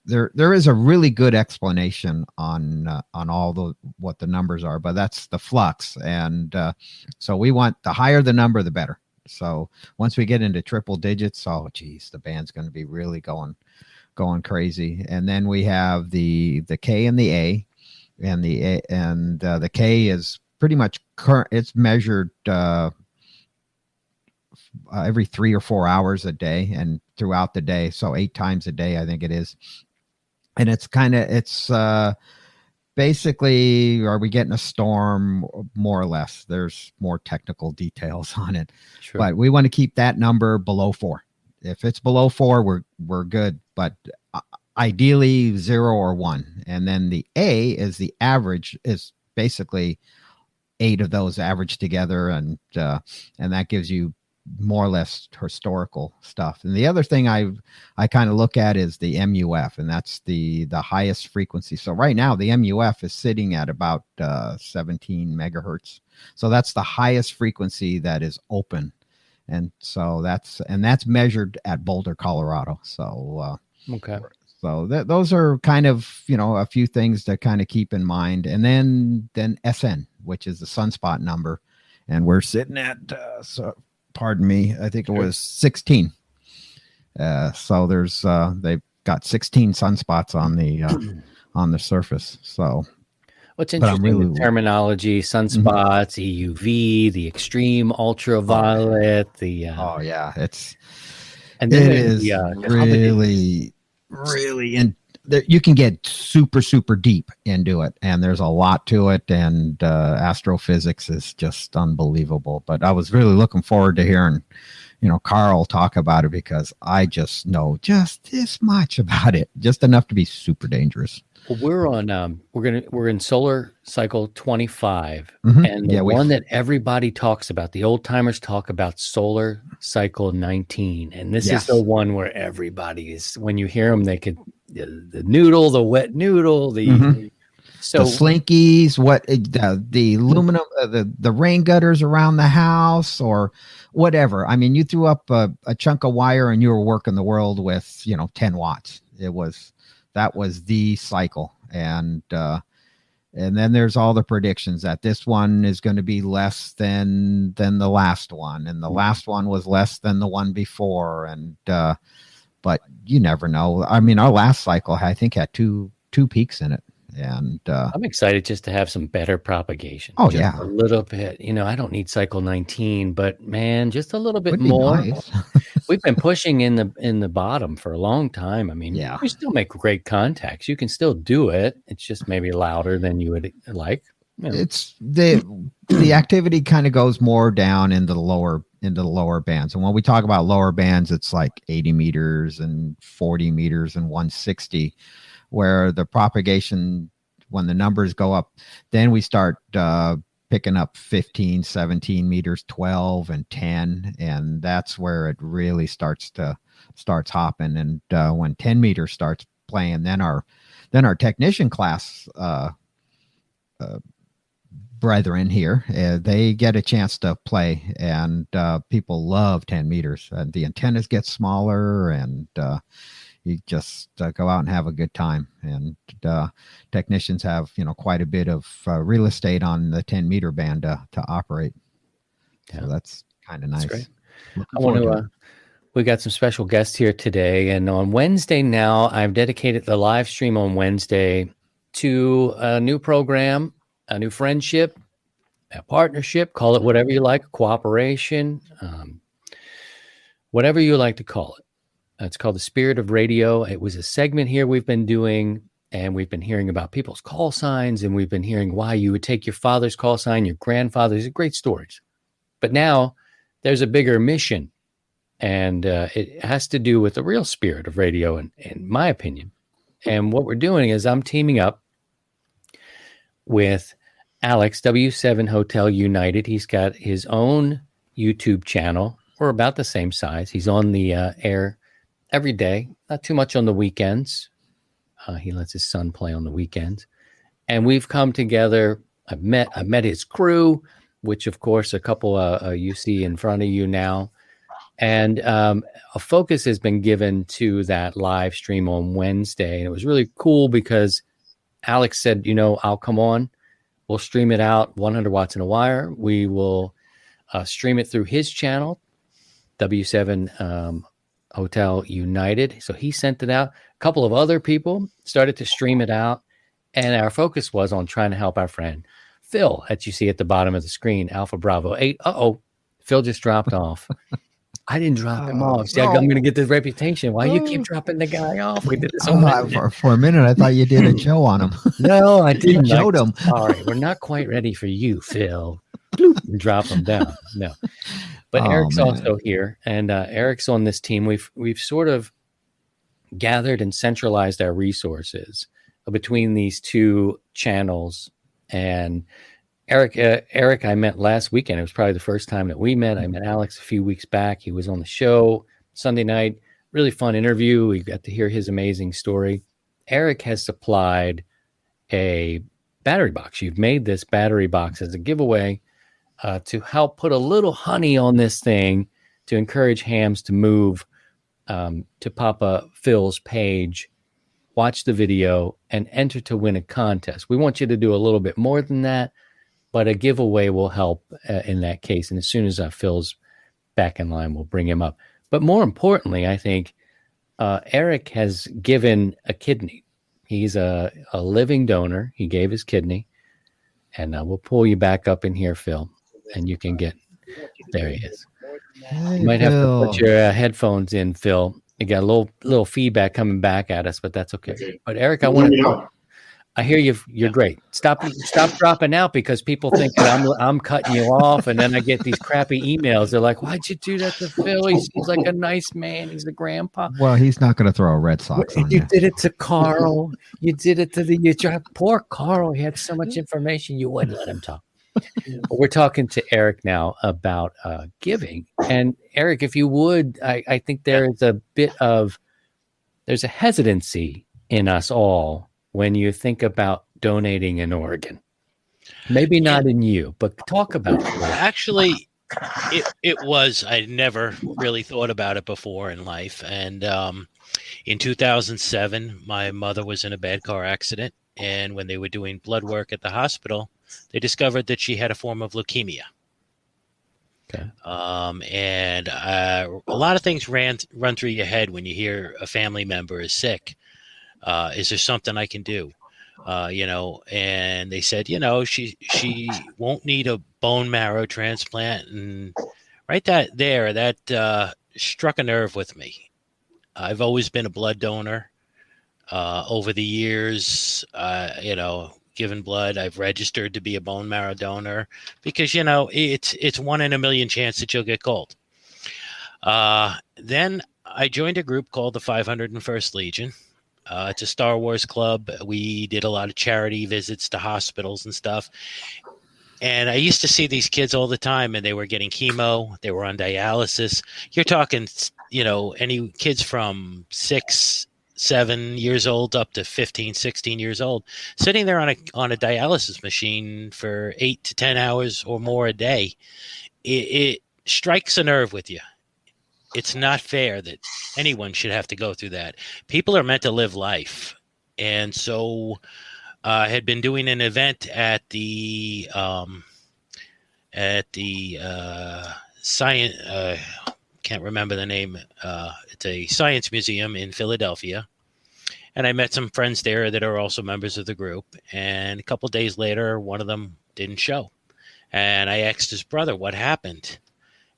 there is a really good explanation on all what the numbers are, but that's the flux, and so we want the higher the number, the better. So once we get into triple digits, oh geez, the band's going to be really going crazy. And then we have the K and the A, and the K is pretty much current. It's measured every 3 or 4 hours a day and throughout the day, so 8 times a day, I think it is. And it's basically, are we getting a storm? More or less. There's more technical details on it, sure. But we want to keep that number below 4. If it's below 4, we're good. But ideally 0 or 1. And then the A is the average, is basically 8 of those averaged together, and that gives you more or less historical stuff. And the other thing I kind of look at is the MUF, and that's the highest frequency. So right now the MUF is sitting at about 17 megahertz. So that's the highest frequency that is open. And so that's measured at Boulder, Colorado. So okay. So those are kind of, a few things to kind of keep in mind. And then SN, which is the sunspot number, and we're sitting at pardon me, I think it was 16. So there's they've got 16 sunspots on the surface. So what's interesting, the terminology, sunspots, EUV, the extreme ultraviolet, oh yeah, it is really in you can get super, super deep into it, and there's a lot to it, and astrophysics is just unbelievable. But I was really looking forward to hearing, Carl talk about it, because I just know just this much about it, just enough to be super dangerous. Well, we're on we're in solar cycle 25, mm-hmm. And the one that everybody talks about, the old timers talk about, solar cycle 19, and this is the one where everybody is, when you hear them, they could the noodle, the wet noodle, so the slinkies, the aluminum, the rain gutters around the house, or whatever. I mean, you threw up a chunk of wire and you were working the world with 10 watts. That was the cycle. And then there's all the predictions that this one is going to be less than the last one, and the last one was less than the one before, and but you never know. I mean, our last cycle, I think, had two peaks in it, and I'm excited just to have some better propagation. Oh just yeah, a little bit. I don't need cycle 19, but man, just a little bit more. Nice. We've been pushing in the bottom for a long time. I mean, we still make great contacts. You can still do it. It's just maybe louder than you would like. It's the activity kind of goes more down into the lower bands. And when we talk about lower bands, it's like 80 meters and 40 meters and 160, where the propagation, when the numbers go up, then we start picking up 15, 17 meters, 12 and 10. And that's where it really starts hopping. And when 10 meters starts playing, then our technician class, brethren here, they get a chance to play, and people love 10 meters. The antennas get smaller, and you just go out and have a good time. And technicians have quite a bit of real estate on the 10 meter band to operate. So that's kind of nice. Great. I want to. We got some special guests here today, and on Wednesday now, I've dedicated the live stream on Wednesday to a new program, a new friendship, a partnership, call it whatever you like, cooperation, whatever you like to call it. It's called The Spirit of Radio. It was a segment here we've been doing, and we've been hearing about people's call signs, and we've been hearing why you would take your father's call sign, your grandfather's, great stories. But now there's a bigger mission, and it has to do with the real spirit of radio, in my opinion. And what we're doing is I'm teaming up with Alex, W7 Hotel United. He's got his own YouTube channel. We're about the same size. He's on the air every day, not too much on the weekends. He lets his son play on the weekends. And we've come together. I've met his crew, which, of course, a couple you see in front of you now. And a focus has been given to that live stream on Wednesday. And it was really cool because Alex said, I'll come on. We'll stream it out, 100 Watts in a Wire. We will stream it through his channel, W7 Hotel United. So he sent it out. A couple of other people started to stream it out. And our focus was on trying to help our friend Phil, that you see at the bottom of the screen, Alpha Bravo 8. Phil just dropped off. I didn't drop him off. See, I'm going to get this reputation. Why you keep dropping the guy off? We did this for a minute. I thought you did a show on him. No, I didn't. You showed him. All right, we're not quite ready for you, Phil. Bloop, and drop him down. No, but Eric's also here, and Eric's on this team. We've sort of gathered and centralized our resources between these two channels. And Eric, I met last weekend. It was probably the first time that we met. I met Alex a few weeks back. He was on the show Sunday night. Really fun interview. We got to hear his amazing story. Eric has supplied a battery box. You've made this battery box as a giveaway to help put a little honey on this thing to encourage hams to move to Papa Phil's page, watch the video, and enter to win a contest. We want you to do a little bit more than that, but a giveaway will help in that case. And as soon as Phil's back in line, we'll bring him up. But more importantly, I think Eric has given a kidney. He's a living donor. He gave his kidney. And we'll pull you back up in here, Phil, and you can get, there he is. Hey, You might have to Phil. put your headphones in, Phil. You got a little feedback coming back at us, but that's okay. But Eric, I hear you're great. Stop dropping out because people think that I'm cutting you off, and then I get these crappy emails. They're like, "Why'd you do that to Phil? He seems like a nice man. He's a grandpa." Well, he's not going to throw a Red Sox on You you. did it to Carl. You did it to poor Carl. He had so much information. You wouldn't let him talk. But we're talking to Eric now about giving. And Eric, if you would, I think there's a hesitancy in us all when you think about donating an organ. Maybe not in you, but talk about it. Actually, it was. I never really thought about it before in life. And in 2007, my mother was in a bad car accident. And when they were doing blood work at the hospital, they discovered that she had a form of leukemia. Okay. And a lot of things run through your head when you hear a family member is sick. Is there something I can do? And they said, she won't need a bone marrow transplant. And right that struck a nerve with me. I've always been a blood donor. Over the years, given blood, I've registered to be a bone marrow donor because, it's 1 in a million chance that you'll get called. Then I joined a group called the 501st Legion. It's a Star Wars club. We did a lot of charity visits to hospitals and stuff. And I used to see these kids all the time, and they were getting chemo. They were on dialysis. You're talking, any kids from 6, 7 years old up to 15, 16 years old, sitting there on a dialysis machine for 8 to 10 hours or more a day. It strikes a nerve with you. It's not fair that anyone should have to go through that. People are meant to live life. And so I had been doing an event at the science, can't remember the name. It's a science museum in Philadelphia. And I met some friends there that are also members of the group. And a couple of days later, one of them didn't show. And I asked his brother what happened.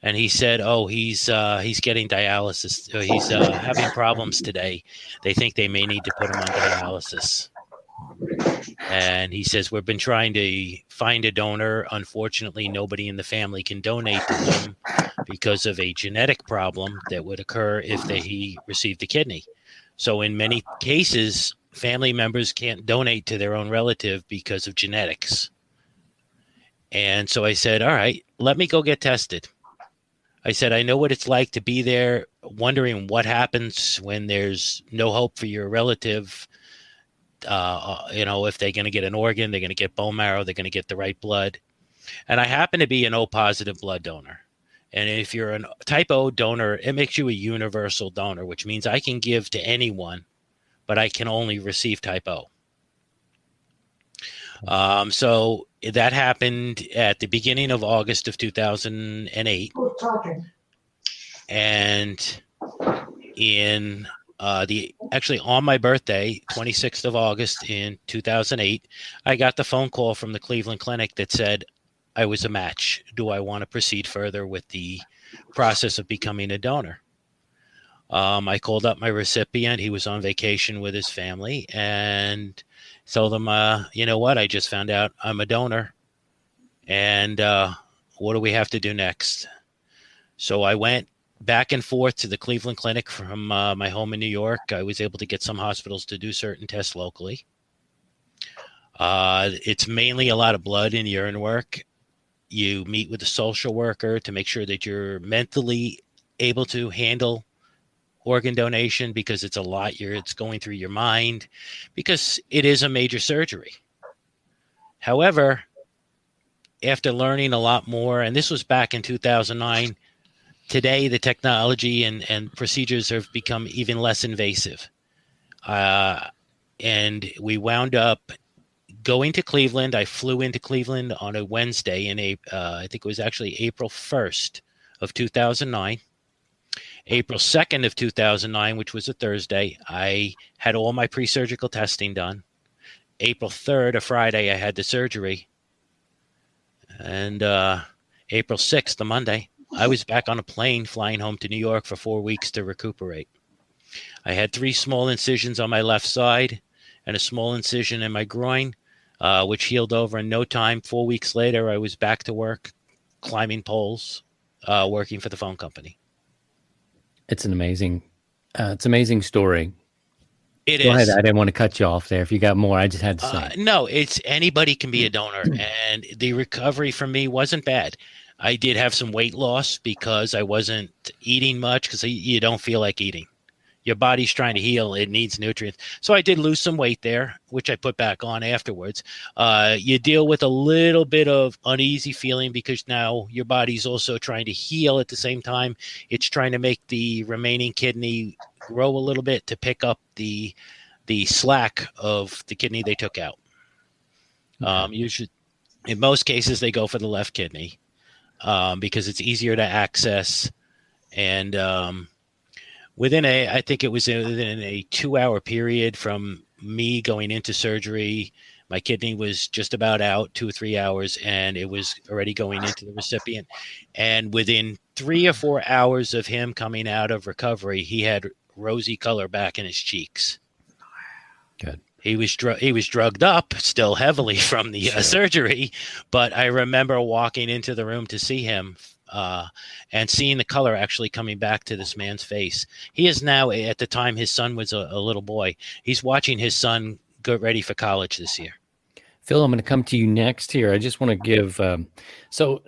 And he said, he's getting dialysis. He's having problems today. They think they may need to put him on dialysis. And he says, we've been trying to find a donor. Unfortunately, nobody in the family can donate to him because of a genetic problem that would occur if he received a kidney. So in many cases, family members can't donate to their own relative because of genetics. And so I said, all right, let me go get tested. I said, I know what it's like to be there wondering what happens when there's no hope for your relative. If they're going to get an organ, they're going to get bone marrow, they're going to get the right blood. And I happen to be an O positive blood donor. And if you're a type O donor, it makes you a universal donor, which means I can give to anyone, but I can only receive type O. So that happened at the beginning of August of 2008. And in actually on my birthday, 26th of August in 2008, I got the phone call from the Cleveland Clinic that said I was a match. Do I want to proceed further with the process of becoming a donor? I called up my recipient. He was on vacation with his family and told him, you know what? I just found out I'm a donor. And what do we have to do next? So I went back and forth to the Cleveland Clinic from my home in New York. I was able to get some hospitals to do certain tests locally. It's mainly a lot of blood and urine work. You meet with a social worker to make sure that you're mentally able to handle organ donation, because it's a lot. It's going through your mind, because it is a major surgery. However, after learning a lot more, and this was back in 2009, today the technology and procedures have become even less invasive. And we wound up going to Cleveland. I flew into Cleveland on a Wednesday in I think it was actually April 1st of 2009. April 2nd of 2009, which was a Thursday, I had all my pre-surgical testing done. April 3rd, a Friday, I had the surgery. And April 6th, a Monday, I was back on a plane flying home to New York for 4 weeks to recuperate. I had 3 small incisions on my left side and a small incision in my groin, which healed over in no time. 4 weeks later, I was back to work, climbing poles, working for the phone company. It's an amazing story. It Go is. ahead. I didn't want to cut you off there. If you got more, I just had to say. No, it's anybody can be a donor, and the recovery for me wasn't bad. I did have some weight loss because I wasn't eating much, because you don't feel like eating. Your body's trying to heal. It needs nutrients. So I did lose some weight there, which I put back on afterwards. You deal with a little bit of uneasy feeling because now your body's also trying to heal at the same time. It's trying to make the remaining kidney grow a little bit to pick up the slack of the kidney they took out. Usually, in most cases, they go for the left kidney because it's easier to access. And I think it was within a 2-hour period from me going into surgery, my kidney was just about out, 2 or 3 hours, and it was already going into the recipient. And within 3 or 4 hours of him coming out of recovery, he had rosy color back in his cheeks. Good. He was drugged up still heavily from the surgery, but I remember walking into the room to see him and seeing the color actually coming back to this man's face. He is now, at the time his son was a little boy, he's watching his son get ready for college this year. Phil, I'm going to come to you next here. I just want to give, so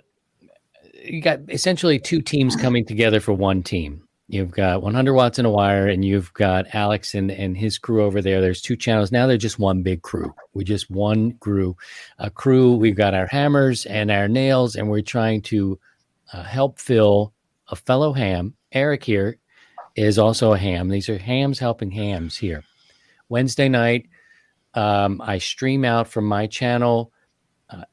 you got essentially 2 teams coming together for one team. You've got 100 Watts in a Wire, and you've got Alex and his crew over there. There's 2 channels. Now they're just one big crew. We just one crew. We've got our hammers and our nails, and we're trying to help Phil, a fellow ham. Eric here is also a ham. These are hams helping hams here. Wednesday night, I stream out from my channel.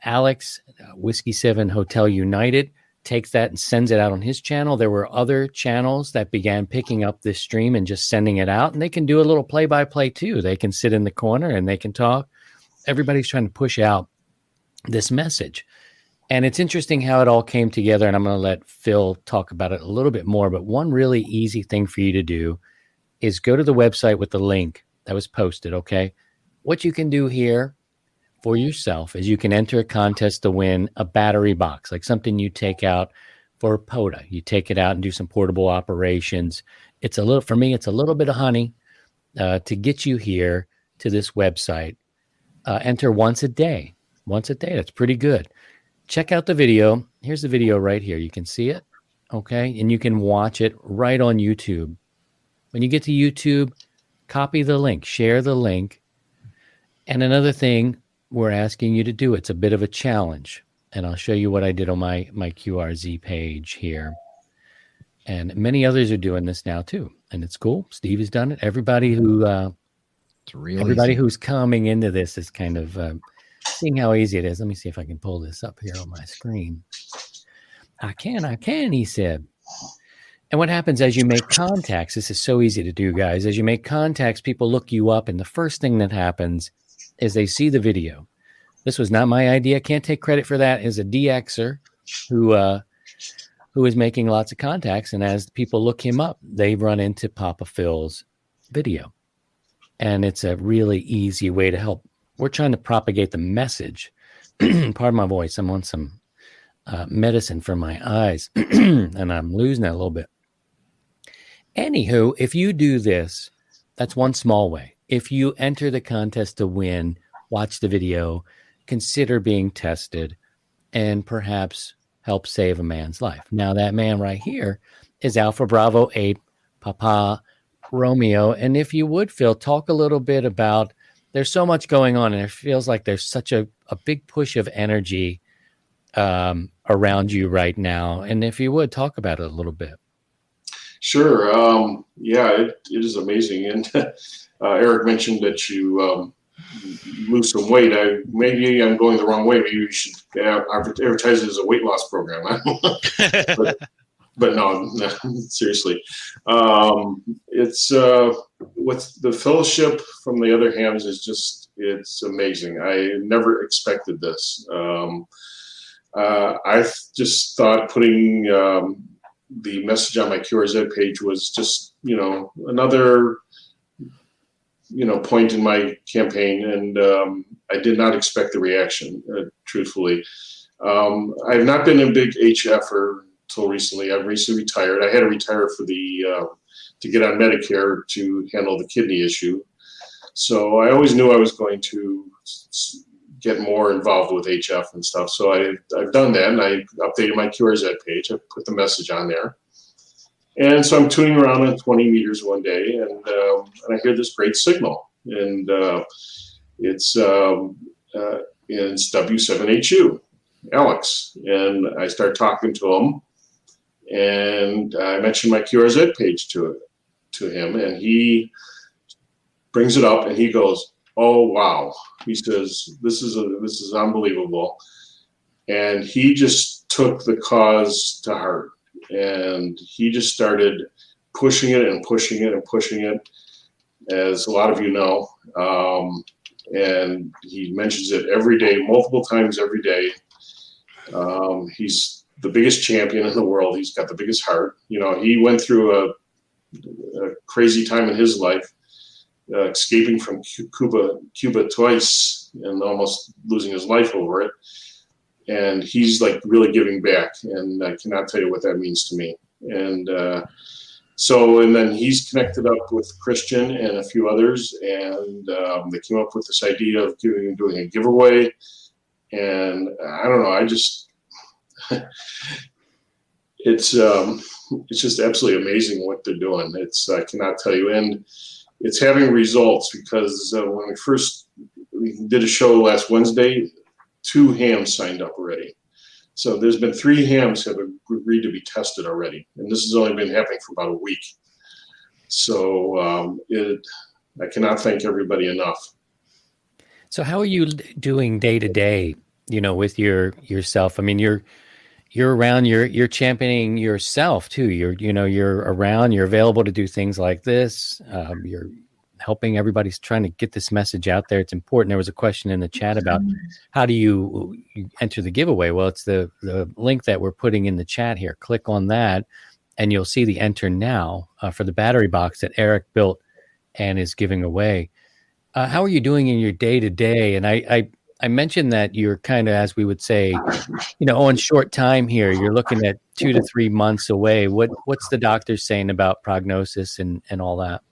Alex, Whiskey 7 Hotel United, takes that and sends it out on his channel. There were other channels that began picking up this stream and just sending it out. And they can do a little play-by-play too. They can sit in the corner and they can talk. Everybody's trying to push out this message. And it's interesting how it all came together, and I'm going to let Phil talk about it a little bit more. But one really easy thing for you to do is go to the website with the link that was posted, okay? What you can do here for yourself is you can enter a contest to win a battery box, like something you take out for POTA. You take it out and do some portable operations. It's a little, for me, it's a little bit of honey to get you here to this website. Enter once a day. Once a day, that's pretty good. Check out the video. Here's the video right here. You can see it, okay? And you can watch it right on YouTube. When you get to YouTube, copy the link, share the link. And another thing we're asking you to do, it's a bit of a challenge. and I'll show you what I did on my QRZ page here. And many others are doing this now too, and it's cool. Steve has done it. Everybody who who's coming into this is kind of seeing how easy it is. Let me see if I can pull this up here on my screen. I can, he said. And what happens as you make contacts, this is so easy to do, guys. As you make contacts, people look you up, and the first thing that happens is they see the video. This was not my idea. Can't take credit for that. Is a DXer who is making lots of contacts. And as people look him up, they run into Papa Phil's video. And it's a really easy way to help. We're trying to propagate the message. Pardon my voice. I'm on some medicine for my eyes, and I'm losing that a little bit. Anywho, if you do this, that's one small way. If you enter the contest to win, watch the video, consider being tested, and perhaps help save a man's life. Now, that man right here is Alpha Bravo 8, Papa Romeo. And if you would, Phil, talk a little bit about, there's so much going on, and it feels like there's such a big push of energy around you right now. And if you would, talk about it a little bit. Sure. It is amazing. And Eric mentioned that you lose some weight. Maybe I'm going the wrong way. Maybe you should advertise it as a weight loss program. I don't know. But no, seriously. It's what's the fellowship from the other hams is just, it's amazing. I never expected this. I just thought putting the message on my QRZ page was just, another, point in my campaign. And I did not expect the reaction, truthfully. I've not been a big HFer until recently. I've recently retired. I had to retire for to get on Medicare to handle the kidney issue. So I always knew I was going to get more involved with HF and stuff. So I've done that, and I updated my QRZ page. I put the message on there. And so I'm tuning around on 20 meters one day, and I hear this great signal. And it's W7HU, Alex. And I start talking to him, and I mentioned my QRZ page to him, and he brings it up, and he goes, "Oh, wow." He says, this is unbelievable. And he just took the cause to heart, and he just started pushing it and pushing it and pushing it, as a lot of you know. And he mentions it every day, multiple times every day. He's the biggest champion in the world. He's got the biggest heart. He went through a crazy time in his life, escaping from Cuba twice and almost losing his life over it. And he's like really giving back, and I cannot tell you what that means to me. And and then he's connected up with Christian and a few others, and they came up with this idea of doing a giveaway. And I don't know, it's just absolutely amazing what they're doing. I cannot tell you. And it's having results, because when we did a show last Wednesday, 2 hams signed up already. So there's been 3 hams have agreed to be tested already. And this has only been happening for about a week. So I cannot thank everybody enough. So how are you doing day to day, with yourself? I mean, you're around, you're championing yourself too. You're around, you're available to do things like this. You're helping everybody's trying to get this message out there. It's important. There was a question in the chat about how do you enter the giveaway? Well, it's the link that we're putting in the chat here. Click on that and you'll see the enter now for the battery box that Eric built and is giving away. How are you doing in your day to day? And I mentioned that you're kind of, as we would say, on short time here. You're looking at 2 to 3 months away. What's the doctor saying about prognosis and all that?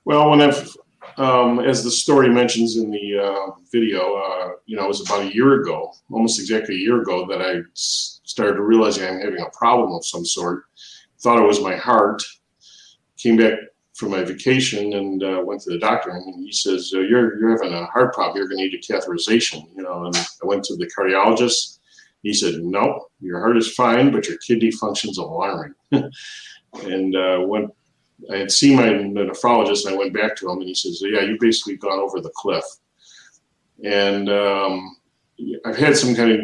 Well, as the story mentions in the video, it was about a year ago, almost exactly a year ago, that I started realizing I'm having a problem of some sort. Thought it was my heart. Came back from my vacation and went to the doctor, and he says, you're having a heart problem. You're going to need a catheterization. And I went to the cardiologist, He said, no, your heart is fine, but your kidney function's alarming. And when I had seen my nephrologist, and I went back to him, and he says, yeah, you've basically gone over the cliff. And I've had some kind of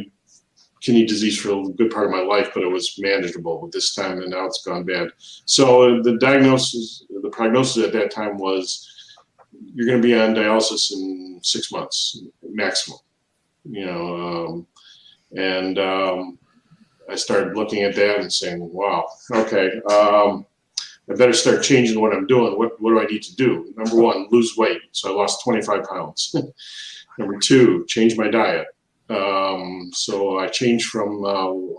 kidney disease for a good part of my life, but it was manageable with this time, and now it's gone bad. So the prognosis at that time was, you're going to be on dialysis in 6 months maximum, and I started looking at that and saying, wow, okay, I better start changing what I'm doing. What do I need to do? Number one, lose weight. So I lost 25 pounds. Number two, change my diet. So I changed from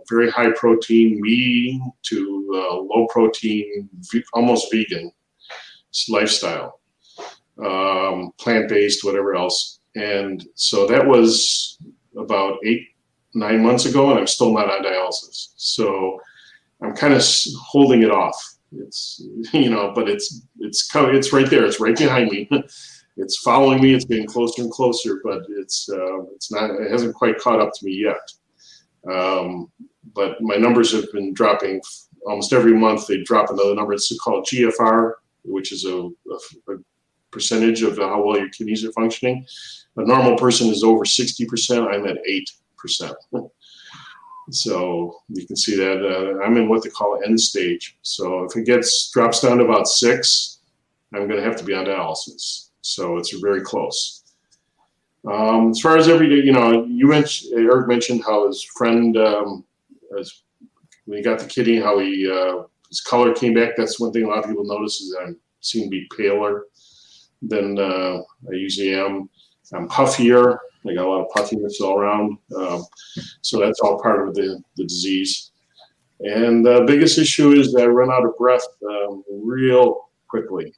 very high protein meat to low protein, almost vegan lifestyle, plant-based, whatever else. And so that was about 8-9 months ago, and I'm still not on dialysis. So I'm kind of holding it off. It's, but it's right there. It's right behind me. It's following me. It's getting closer and closer, but it's not. It hasn't quite caught up to me yet. But my numbers have been dropping almost every month. They drop another number. It's called GFR, which is a percentage of how well your kidneys are functioning. A normal person is over 60%. I'm at 8%. So you can see that I'm in what they call end stage. So if it drops down to about 6, I'm going to have to be on dialysis. So it's very close. As far as every day, Eric mentioned how his friend, when he got the kidney, how his color came back. That's one thing a lot of people notice is that I seem to be paler than I usually am. I'm puffier. I got a lot of puffiness all around. So that's all part of the disease. And the biggest issue is that I run out of breath real quickly.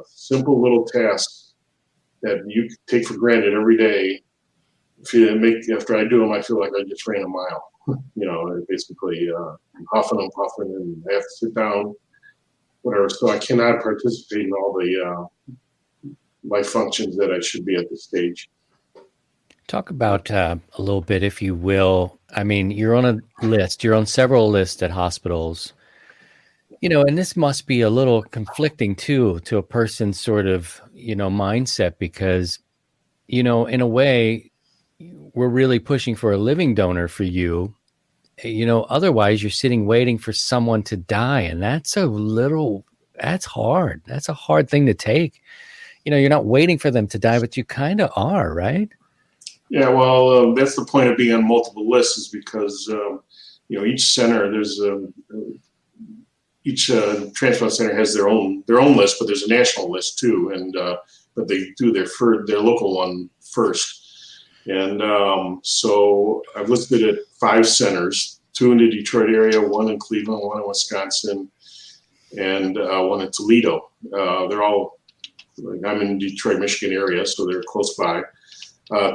Simple little tasks that you take for granted every day. After I do them, I feel like I just ran a mile. Basically, I'm huffing and puffing, and I have to sit down, whatever. So I cannot participate in all the life functions that I should be at this stage. Talk about a little bit, if you will. I mean, you're on a list. You're on several lists at hospitals. And this must be a little conflicting too to a person's sort of mindset, because in a way we're really pushing for a living donor for you. Otherwise you're sitting waiting for someone to die, and that's hard. That's a hard thing to take. You're not waiting for them to die, but you kind of are, right? Yeah, well, that's the point of being on multiple lists, is because each center, each transplant center has their own list, but there's a national list too, and but they do their local one first. And so I've listed at 5 centers: 2 in the Detroit area, 1 in Cleveland, 1 in Wisconsin, and 1 in Toledo. They're all, I'm in the Detroit, Michigan area, so they're close by.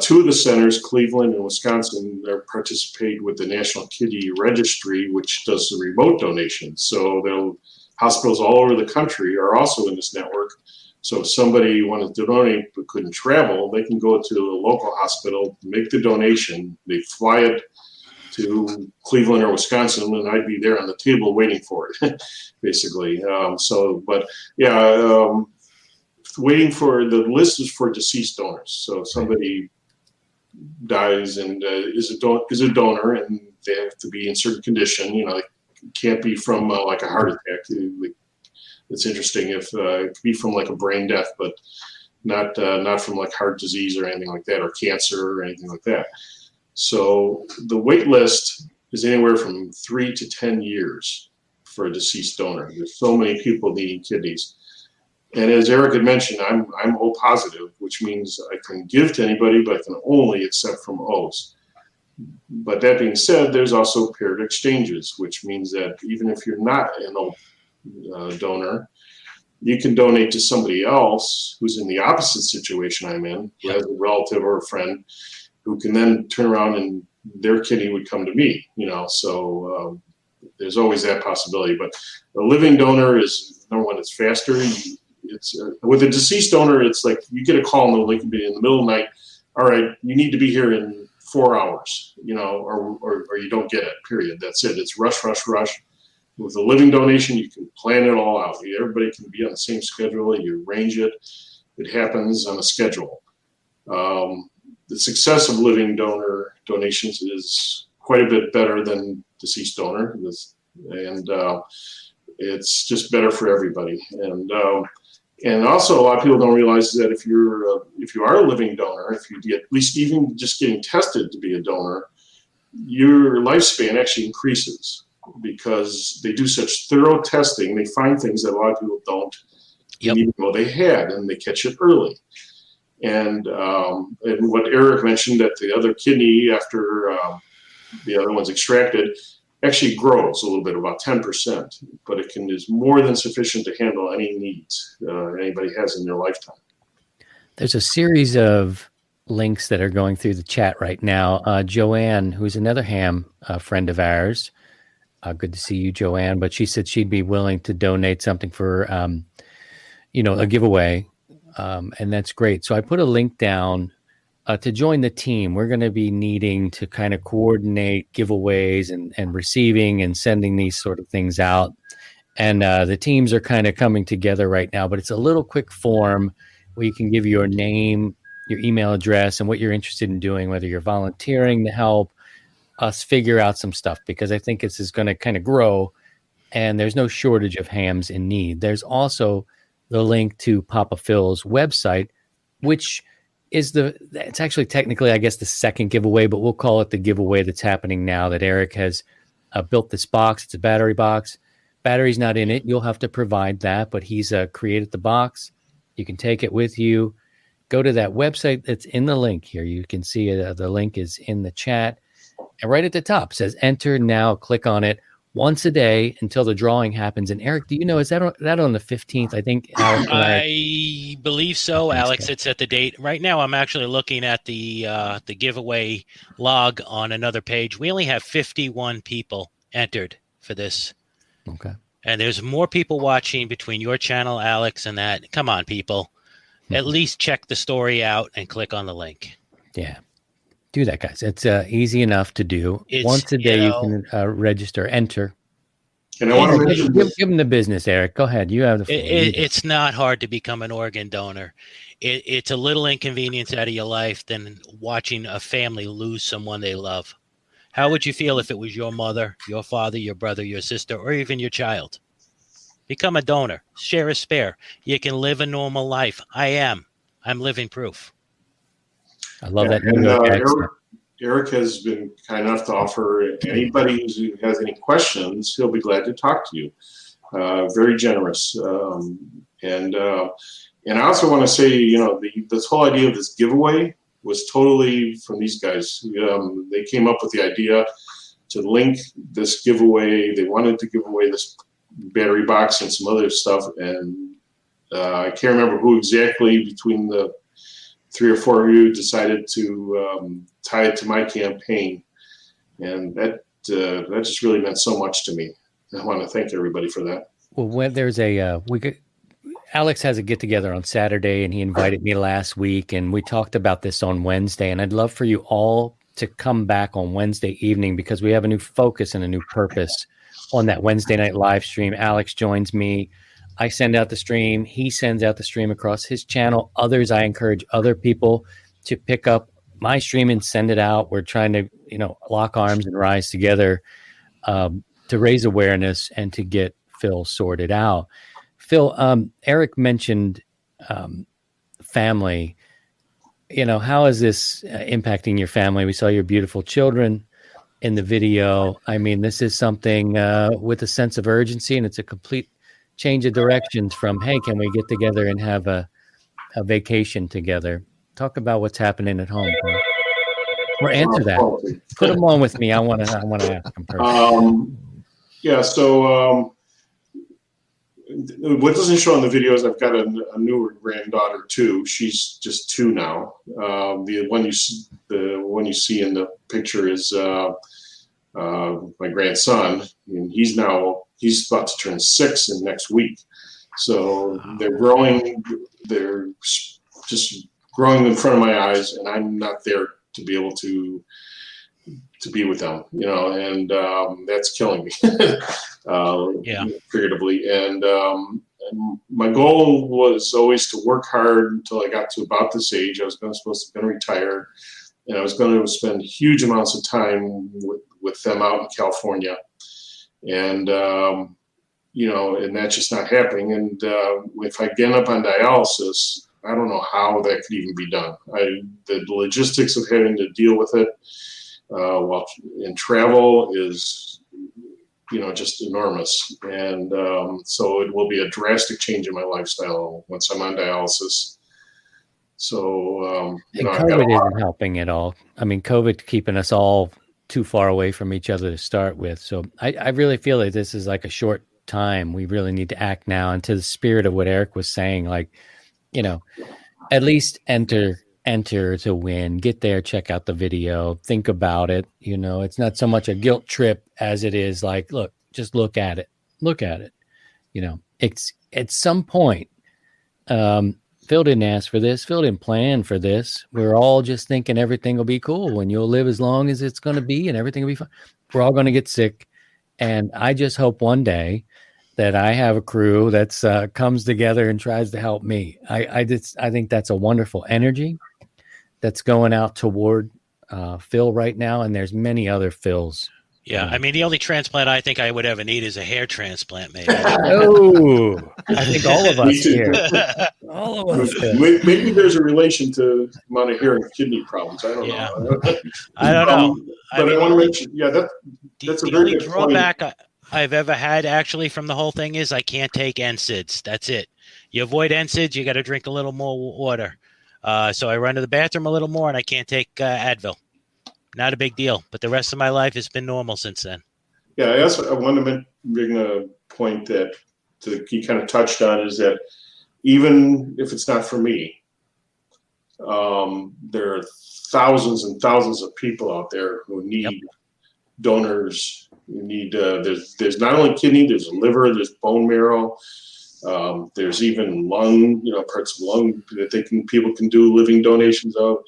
2 of the centers, Cleveland and Wisconsin, participate with the National Kidney Registry, which does the remote donations. So hospitals all over the country are also in this network. So if somebody wanted to donate but couldn't travel, they can go to a local hospital, make the donation, they fly it to Cleveland or Wisconsin, and I'd be there on the table waiting for it, basically. Waiting for the list is for deceased donors. So if somebody dies and is a donor, and they have to be in certain condition, they can't be from like a heart attack. It's interesting if it could be from like a brain death, but not from like heart disease or anything like that, or cancer or anything like that. So the wait list is anywhere from 3 to 10 years for a deceased donor. There's so many people needing kidneys. And as Eric had mentioned, I'm O positive, which means I can give to anybody, but I can only accept from O's. But that being said, there's also paired exchanges, which means that even if you're not an O donor, you can donate to somebody else who's in the opposite situation I'm in, who has a relative or a friend, who can then turn around and their kidney would come to me. So there's always that possibility. But a living donor is, number one, it's faster. It's with a deceased donor, it's like you get a call and they can be in the middle of the night, all right, you need to be here in 4 hours, or you don't get it, period. That's it. It's rush, rush, rush. With a living donation, you can plan it all out. Everybody can be on the same schedule. You arrange it. It happens on a schedule. The success of living donor donations is quite a bit better than deceased donor, and it's just better for everybody. And also, a lot of people don't realize that if you are a living donor, if you get at least even just getting tested to be a donor, your lifespan actually increases because they do such thorough testing. They find things that a lot of people don't even know they had, and they catch it early. And what Eric mentioned, that the other kidney after the other one's extracted actually grows a little bit, about 10%, but it is more than sufficient to handle any needs anybody has in their lifetime. There's a series of links that are going through the chat right now. Joanne, who's another ham friend of ours, good to see you, Joanne, but she said she'd be willing to donate something for, a giveaway. And that's great. So I put a link down to join the team. We're going to be needing to kind of coordinate giveaways and receiving and sending these sort of things out. And the teams are kind of coming together right now, but it's a little quick form where you can give your name, your email address, and what you're interested in doing, whether you're volunteering to help us figure out some stuff, because I think this is going to kind of grow and there's no shortage of hams in need. There's also the link to Papa Phil's website, which is it's actually technically, I guess, the second giveaway, but we'll call it the giveaway that's happening now, that Eric has built this box. It's a battery box. Battery's not in it. You'll have to provide that, but he's created the box. You can take it with you. Go to that website that's in the link here. You can see the link is in the chat. And right at the top, it says enter now. Click on it once a day until the drawing happens. And Eric, do you know, is that on the 15th? I think Alex and I believe so, Alex. It's at the date. Right now, I'm actually looking at the giveaway log on another page. We only have 51 people entered for this. Okay. And there's more people watching between your channel, Alex, and that. Come on, people. At least check the story out and click on the link. Yeah. Do that, guys. It's easy enough to do. Once a day, you can register, enter. And I want to mention give them the business, Eric. Go ahead. You have the floor. It's not hard to become an organ donor. It's a little inconvenience out of your life than watching a family lose someone they love. How would you feel if it was your mother, your father, your brother, your sister, or even your child? Become a donor. Share a spare. You can live a normal life. I'm living proof. I love that. And Eric has been kind enough to offer anybody who has any questions, he'll be glad to talk to you. Very generous. And I also want to say, this whole idea of this giveaway was totally from these guys. They came up with the idea to link this giveaway. They wanted to give away this battery box and some other stuff. And I can't remember who exactly between the 3 or 4 of you decided to tie it to my campaign, and that just really meant so much to me. I want to thank everybody for that. Well, when there's Alex has a get together on Saturday, and he invited me last week, and we talked about this on Wednesday. And I'd love for you all to come back on Wednesday evening, because we have a new focus and a new purpose on that Wednesday night live stream. Alex joins me. I send out the stream. He sends out the stream across his channel. I encourage other people to pick up my stream and send it out. We're trying to, lock arms and rise together to raise awareness and to get Phil sorted out. Phil, Eric mentioned family. How is this impacting your family? We saw your beautiful children in the video. I mean, this is something with a sense of urgency, and it's a complete change of directions from, hey, can we get together and have a vacation together? Talk about what's happening at home, Phil. Or answer that. Put them on with me. I want to ask them personally. So what doesn't show in the video is I've got a newer granddaughter too. She's just 2 now. The one you see in the picture is my grandson, and he's about to turn 6 in next week. So they're growing. They're just growing in front of my eyes, and I'm not there to be able to be with them, and that's killing me, figuratively. And my goal was always to work hard until I got to about this age. I was supposed to retire, and I was going to spend huge amounts of time with them out in California, and and that's just not happening. And if I end up on dialysis, I don't know how that could even be done. The logistics of having to deal with it while in travel is, just enormous. And so it will be a drastic change in my lifestyle once I'm on dialysis. So, COVID isn't helping at all. I mean, COVID keeping us all too far away from each other to start with. So I really feel like this is like a short time. We really need to act now. And to the spirit of what Eric was saying, like, at least enter to win, get there, check out the video, think about it. It's not so much a guilt trip as it is like, just look at it. It's at some point, Phil didn't ask for this. Phil didn't plan for this. We're all just thinking everything will be cool and you'll live as long as it's going to be and everything will be fine. We're all going to get sick. And I just hope one day that I have a crew that's comes together and tries to help me. I think that's a wonderful energy that's going out toward Phil right now. And there's many other Phils. Yeah, I mean, the only transplant I think I would ever need is a hair transplant, maybe. Oh, I think all of us here. All of us. Maybe there's a relation to the amount of hair and kidney problems. I don't know. I don't know. But I want to mention, that's a very good drawback I've ever had actually from the whole thing is I can't take NSAIDs. That's it. You avoid NSAIDs, you got to drink a little more water. So I run to the bathroom a little more, and I can't take Advil. Not a big deal, but the rest of my life has been normal since then. Yeah, I want to bring a point that you kind of touched on is that even if it's not for me, there are thousands and thousands of people out there who need donors. You need there's not only kidney, there's liver, there's bone marrow, there's even lung, parts of lung that people can do living donations of.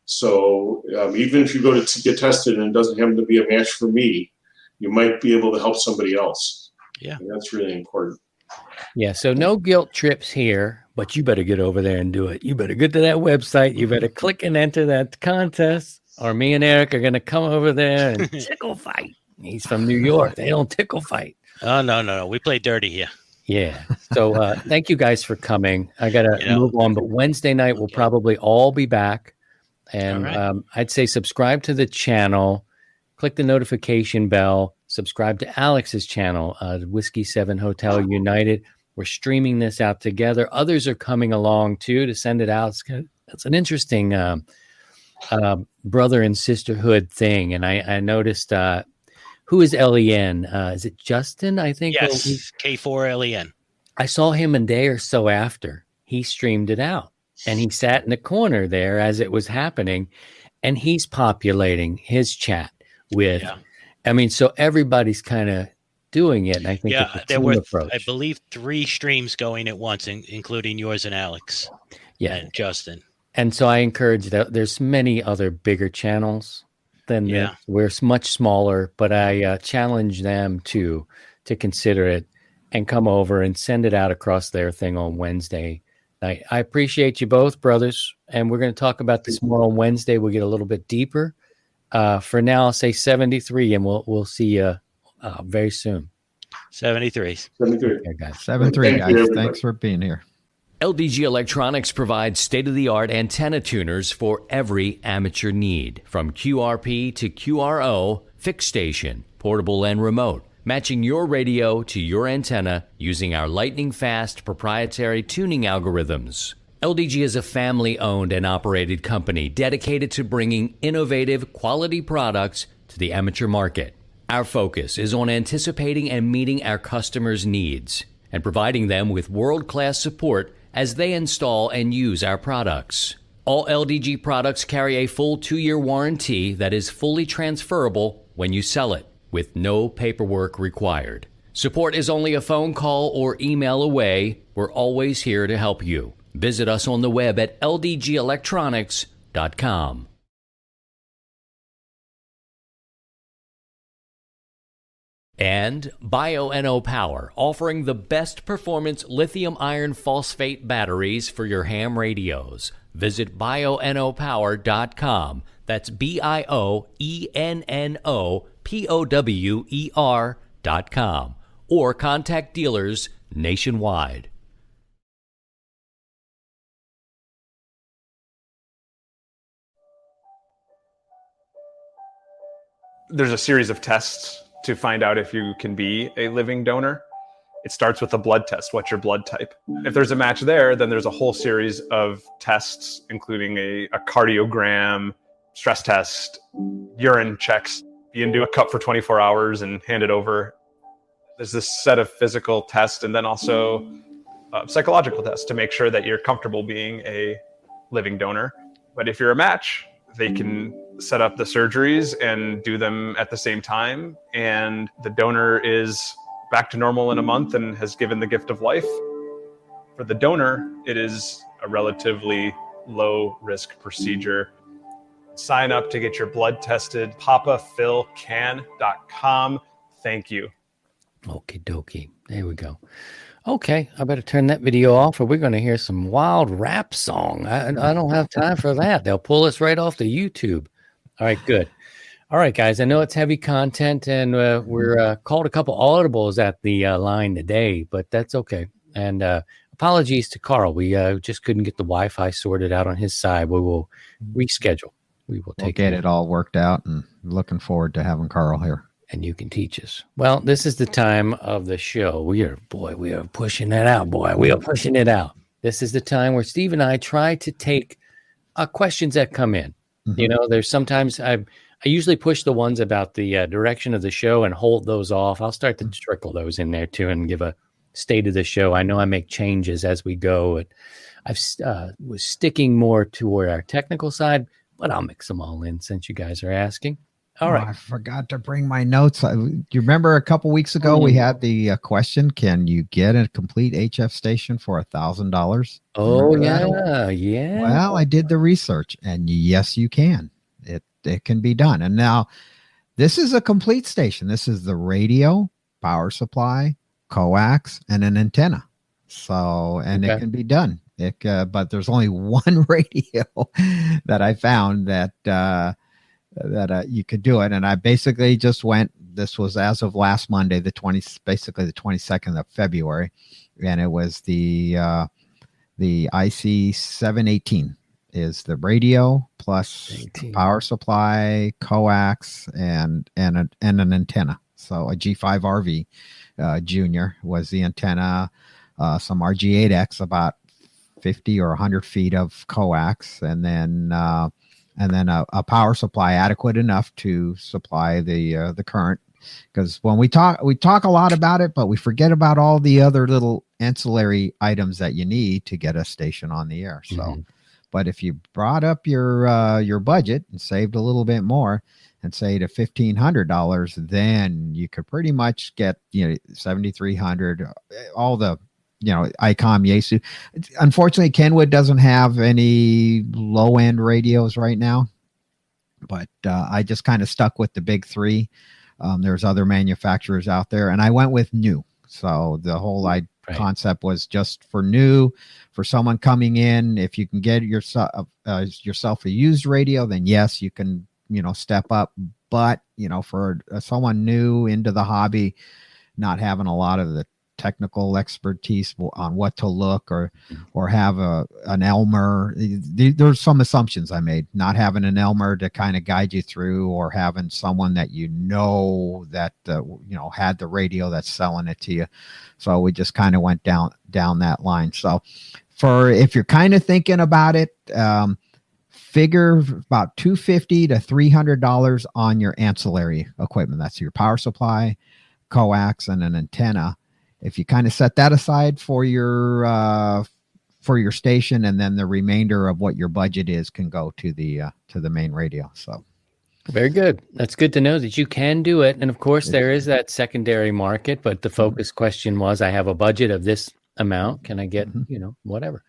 So even if you go to get tested and it doesn't happen to be a match for me, you might be able to help somebody else. Yeah, and that's really important. Yeah, so no guilt trips here, but you better get over there and do it. You better get to that website. You better click and enter that contest, or me and Eric are going to come over there and tickle fight. He's from New York. They don't tickle fight. Oh, no. We play dirty here. Yeah. So thank you guys for coming. I got to move on, but Wednesday night we'll probably all be back. And I'd say subscribe to the channel, click the notification bell, subscribe to Alex's channel, Whiskey 7 Hotel United. We're streaming this out together. Others are coming along too to send it out. It's an interesting brother and sisterhood thing. And I noticed, who is LEN? Is it Justin? I think. Yes, K4 LEN. I saw him a day or so after he streamed it out. And he sat in the corner there as it was happening, and he's populating his chat with, so everybody's kind of doing it. And I think there were, I believe, 3 streams going at once, including yours and Alex and Justin. And so I encourage that there's many other bigger channels than this. We're much smaller, but I challenge them to consider it and come over and send it out across their thing on Wednesday. I appreciate you both, brothers, and we're going to talk about this more on Wednesday. We'll get a little bit deeper. For now, I'll say 73, and we'll see you very soon. 73. 73. Okay, guys. 73, guys. Thanks for being here. LDG Electronics provides state-of-the-art antenna tuners for every amateur need, from QRP to QRO, fixed station, portable and remote, matching your radio to your antenna using our lightning-fast proprietary tuning algorithms. LDG is a family-owned and operated company dedicated to bringing innovative, quality products to the amateur market. Our focus is on anticipating and meeting our customers' needs and providing them with world-class support as they install and use our products. All LDG products carry a full 2-year warranty that is fully transferable when you sell it, with no paperwork required. Support is only a phone call or email away. We're always here to help you. Visit us on the web at ldgelectronics.com. And BioNO Power, offering the best performance lithium iron phosphate batteries for your ham radios. Visit bionopower.com. That's BIOENNOPOWER.com. Or contact dealers nationwide. There's a series of tests to find out if you can be a living donor. It starts with a blood test. What's your blood type? If there's a match there, then there's a whole series of tests, including a cardiogram, stress test, urine checks. You can do a cup for 24 hours and hand it over. There's this set of physical tests and then also psychological tests to make sure that you're comfortable being a living donor. But if you're a match, they can set up the surgeries and do them at the same time. And the donor is back to normal in a month and has given the gift of life. For the donor, it is a relatively low risk procedure. Sign up to get your blood tested, papaphilcan.com. Thank you. Okie dokie. There we go. Okay, I better turn that video off or we're going to hear some wild rap song. I don't have time for that. They'll pull us right off the YouTube. All right, good. All right, guys, I know it's heavy content and we're called a couple audibles at the line today, but that's okay. And apologies to Carl. We just couldn't get the Wi-Fi sorted out on his side. We will reschedule. We'll get it all worked out and looking forward to having Carl here. And you can teach us. Well, this is the time of the show. We are pushing it out, boy. We are pushing it out. This is the time where Steve and I try to take questions that come in. Mm-hmm. You know, there's sometimes I usually push the ones about the direction of the show and hold those off. I'll start to trickle those in there too and give a state of the show. I know I make changes as we go. I was sticking more toward our technical side, but I'll mix them all in since you guys are asking. All right. I forgot to bring my notes. Do you remember a couple weeks ago we had the question, can you get a complete HF station for $1,000? Oh, yeah. Well, I did the research, and yes, you can. It can be done. And now this is a complete station. This is the radio, power supply, coax, and an antenna. So, and it can be done. But there's only one radio that I found that you could do it. And I basically just went, this was as of last Monday, basically the 22nd of February. And it was the IC 718 is the radio plus power supply, coax, and an antenna. So a G5RV Junior was the antenna, some RG8X, about 50 or 100 feet of coax, and then a power supply adequate enough to supply the current. Because when we talk a lot about it, but we forget about all the other little ancillary items that you need to get a station on the air. So, but if you brought up your budget and saved a little bit more, and say to $1,500, then you could pretty much get 7,300, all the ICOM, Yaesu. Unfortunately, Kenwood doesn't have any low end radios right now, but I just kind of stuck with the big three. There's other manufacturers out there, and I went with new. So the whole concept was just for new, for someone coming in. If you can get yourself a used radio, then yes, you can step up. But for someone new into the hobby, not having a lot of the technical expertise on what to look or have an Elmer. There's some assumptions I made, not having an Elmer to kind of guide you through, or having someone that that had the radio that's selling it to you. So we just kind of went down that line. So if you're kind of thinking about it, figure about $250 to $300 on your ancillary equipment. That's your power supply, coax, and an antenna. If you kind of set that aside for your station, and then the remainder of what your budget is can go to the main radio. So very good. That's good to know that you can do it. And of course, there is that secondary market, but the focus question was, I have a budget of this amount. Can I get, whatever?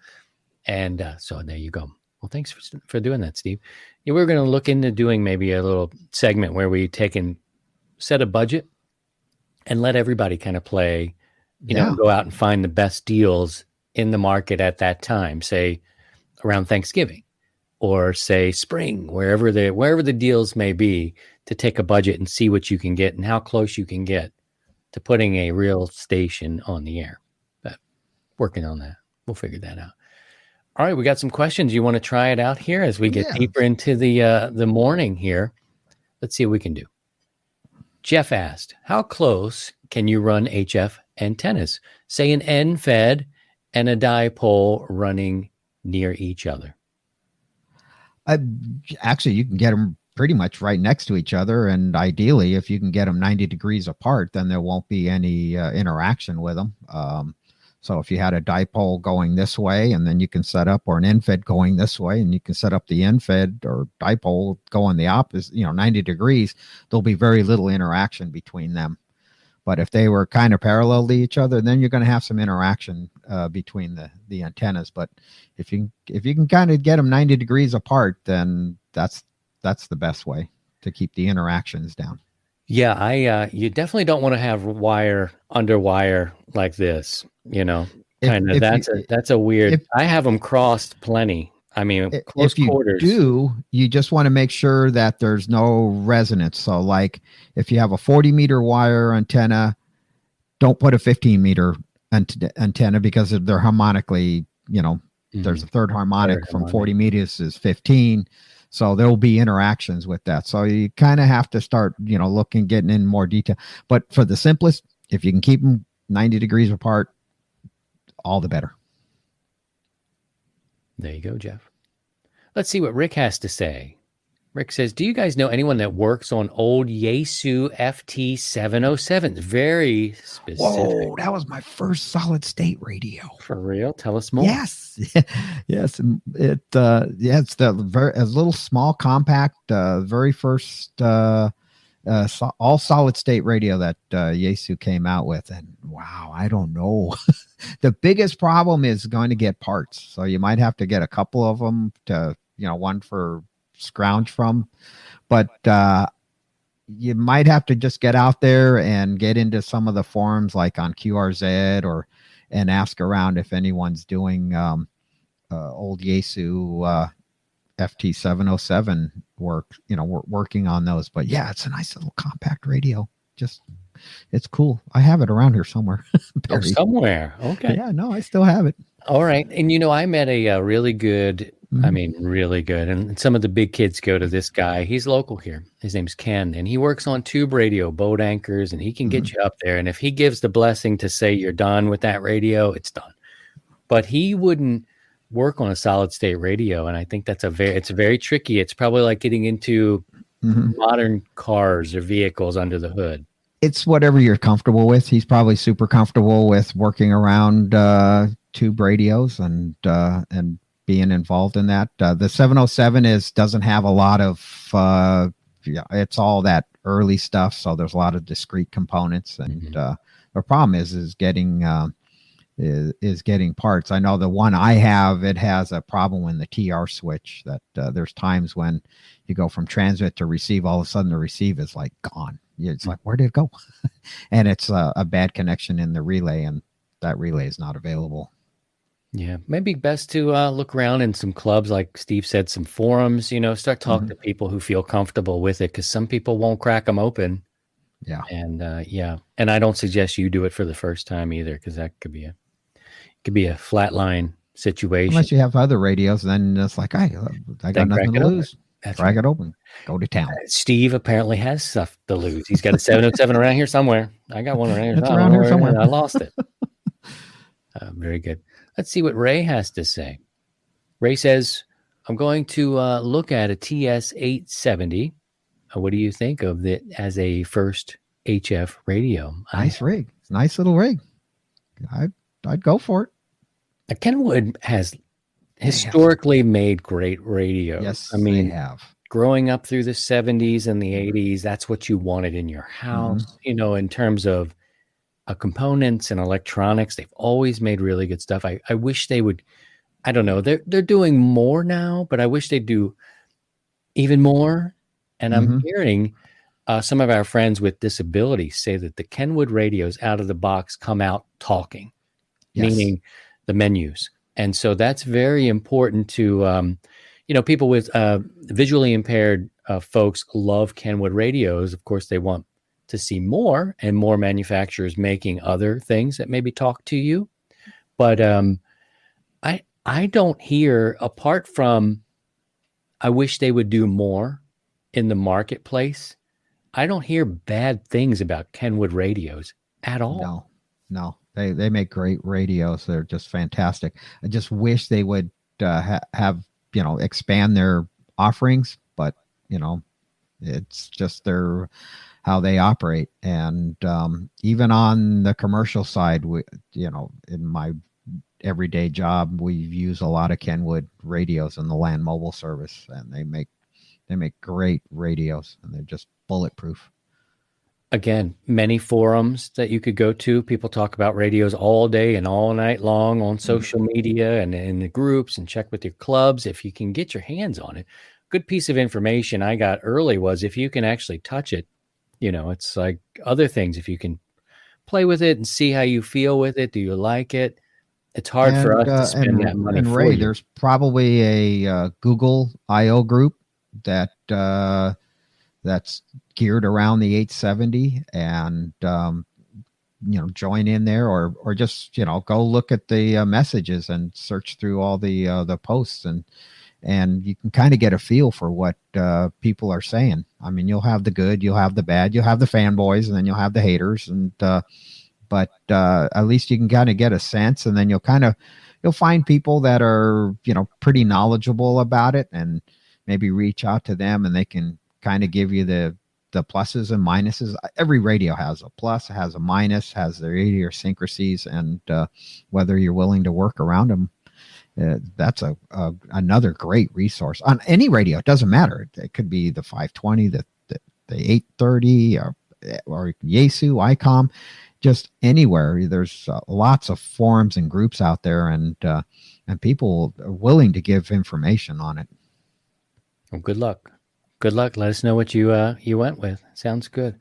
And so there you go. Well, thanks for doing that, Steve. Yeah, we're going to look into doing maybe a little segment where we take and set a budget and let everybody kind of play, you know, go out and find the best deals in the market at that time, say around Thanksgiving or say spring, wherever the deals may be, to take a budget and see what you can get and how close you can get to putting a real station on the air. But working on that. We'll figure that out. All right, we got some questions. You want to try it out here as we get deeper into the morning here? Let's see what we can do. Jeff asked, how close can you run HF antennas? Say an end fed and a dipole running near each other. Actually, you can get them pretty much right next to each other. And ideally, if you can get them 90 degrees apart, then there won't be any interaction with them. So if you had a dipole going this way, and then you can set up, or an end fed going this way, and you can set up the end fed or dipole going the opposite, 90 degrees, there'll be very little interaction between them. But if they were kind of parallel to each other, then you're going to have some interaction between the antennas. But if you can kind of get them 90 degrees apart, then that's the best way to keep the interactions down. Yeah, you definitely don't want to have wire under wire like this, that's a weird, I have them crossed plenty. I mean, close quarters. You just want to make sure that there's no resonance. So like if you have a 40-meter wire antenna, don't put a 15-meter antenna because they're harmonically, there's a third harmonic from 40 meters is 15. So there will be interactions with that. So you kind of have to start, getting in more detail. But for the simplest, if you can keep them 90 degrees apart, all the better. There you go, Jeff. Let's see what Rick has to say. Rick says, do you guys know anyone that works on old Yaesu FT707s? Very specific. Whoa, that was my first solid state radio. For real? Tell us more. Yes. Yes. It's the a little small compact, very first all solid state radio that Yaesu came out with. And wow, I don't know. The biggest problem is going to get parts. So you might have to get a couple of them to, one for scrounge from, but you might have to just get out there and get into some of the forums like on QRZ and ask around if anyone's doing old Yaesu FT707 work, we're working on those. But yeah, it's a nice little compact radio. It's cool. I have it around here somewhere. Somewhere. Okay. Yeah, no, I still have it. All right. And I met a really good, really good. And some of the big kids go to this guy. He's local here. His name's Ken, and he works on tube radio, boat anchors, and he can get you up there. And if he gives the blessing to say you're done with that radio, it's done. But he wouldn't work on a solid state radio. And I think it's very tricky. It's probably like getting into modern cars or vehicles under the hood. It's whatever you're comfortable with. He's probably super comfortable with working around tube radios and being involved in that. The 707 doesn't have a lot of it's all that early stuff, so there's a lot of discrete components, and the problem is getting parts. I know the one I have, it has a problem in the TR switch that there's times when you go from transmit to receive, all of a sudden the receive is like gone. It's like, where did it go? And it's a bad connection in the relay, and that relay is not available. Yeah, maybe best to look around in some clubs, like Steve said, some forums, start talking to people who feel comfortable with it, because some people won't crack them open. Yeah. And and I don't suggest you do it for the first time either, because that could be a flatline situation. Unless you have other radios, then it's like, I got nothing to lose. Crack it open. Go to town. Steve apparently has stuff to lose. He's got a 707 around here somewhere. I got one around here. It's around here somewhere. I lost it. Very good. Let's see what Ray has to say. Ray says, I'm going to look at a TS870. What do you think of it as a first HF radio? Nice rig. It's a nice little rig. I'd go for it. Kenwood has historically made great radio. Yes, they have. Growing up through the 70s and the 80s, that's what you wanted in your house. In terms of components and electronics, they've always made really good stuff. I wish they would I don't know. They're doing more now, but I wish they'd do even more. And I'm hearing some of our friends with disabilities say that the Kenwood radios out of the box come out talking, meaning the menus. And so that's very important to, people with visually impaired folks love Kenwood radios. Of course, they want to see more and more manufacturers making other things that maybe talk to you. But I don't hear, apart from I wish they would do more in the marketplace, I don't hear bad things about Kenwood radios at all. No. They make great radios. They're just fantastic. I just wish they would have, expand their offerings, but, it's just how they operate. And even on the commercial side, in my everyday job, we use a lot of Kenwood radios in the land mobile service, and they make great radios, and they're just bulletproof. Again, many forums that you could go to. People talk about radios all day and all night long on social media and in the groups, and check with your clubs if you can get your hands on it. Good piece of information I got early was if you can actually touch it, it's like other things. If you can play with it and see how you feel with it, do you like it? It's hard for us to spend that money. And for Ray, you. There's probably a Google I/O group that's geared around the 870, and join in there, or just go look at the messages and search through all the posts, and you can kind of get a feel for what people are saying. I mean, you'll have the good, you'll have the bad, you'll have the fanboys, and then you'll have the haters, and but at least you can kind of get a sense, and then you'll find people that are pretty knowledgeable about it, and maybe reach out to them, and they can kind of give you the pluses and minuses. Every radio has a plus, has a minus, has their idiosyncrasies, and whether you're willing to work around them, that's another great resource on any radio. It doesn't matter. It could be the 520, the 830, or Yaesu, ICOM, just anywhere. There's lots of forums and groups out there, and people are willing to give information on it. Well, good luck. Good luck. Let us know what you went with. Sounds good.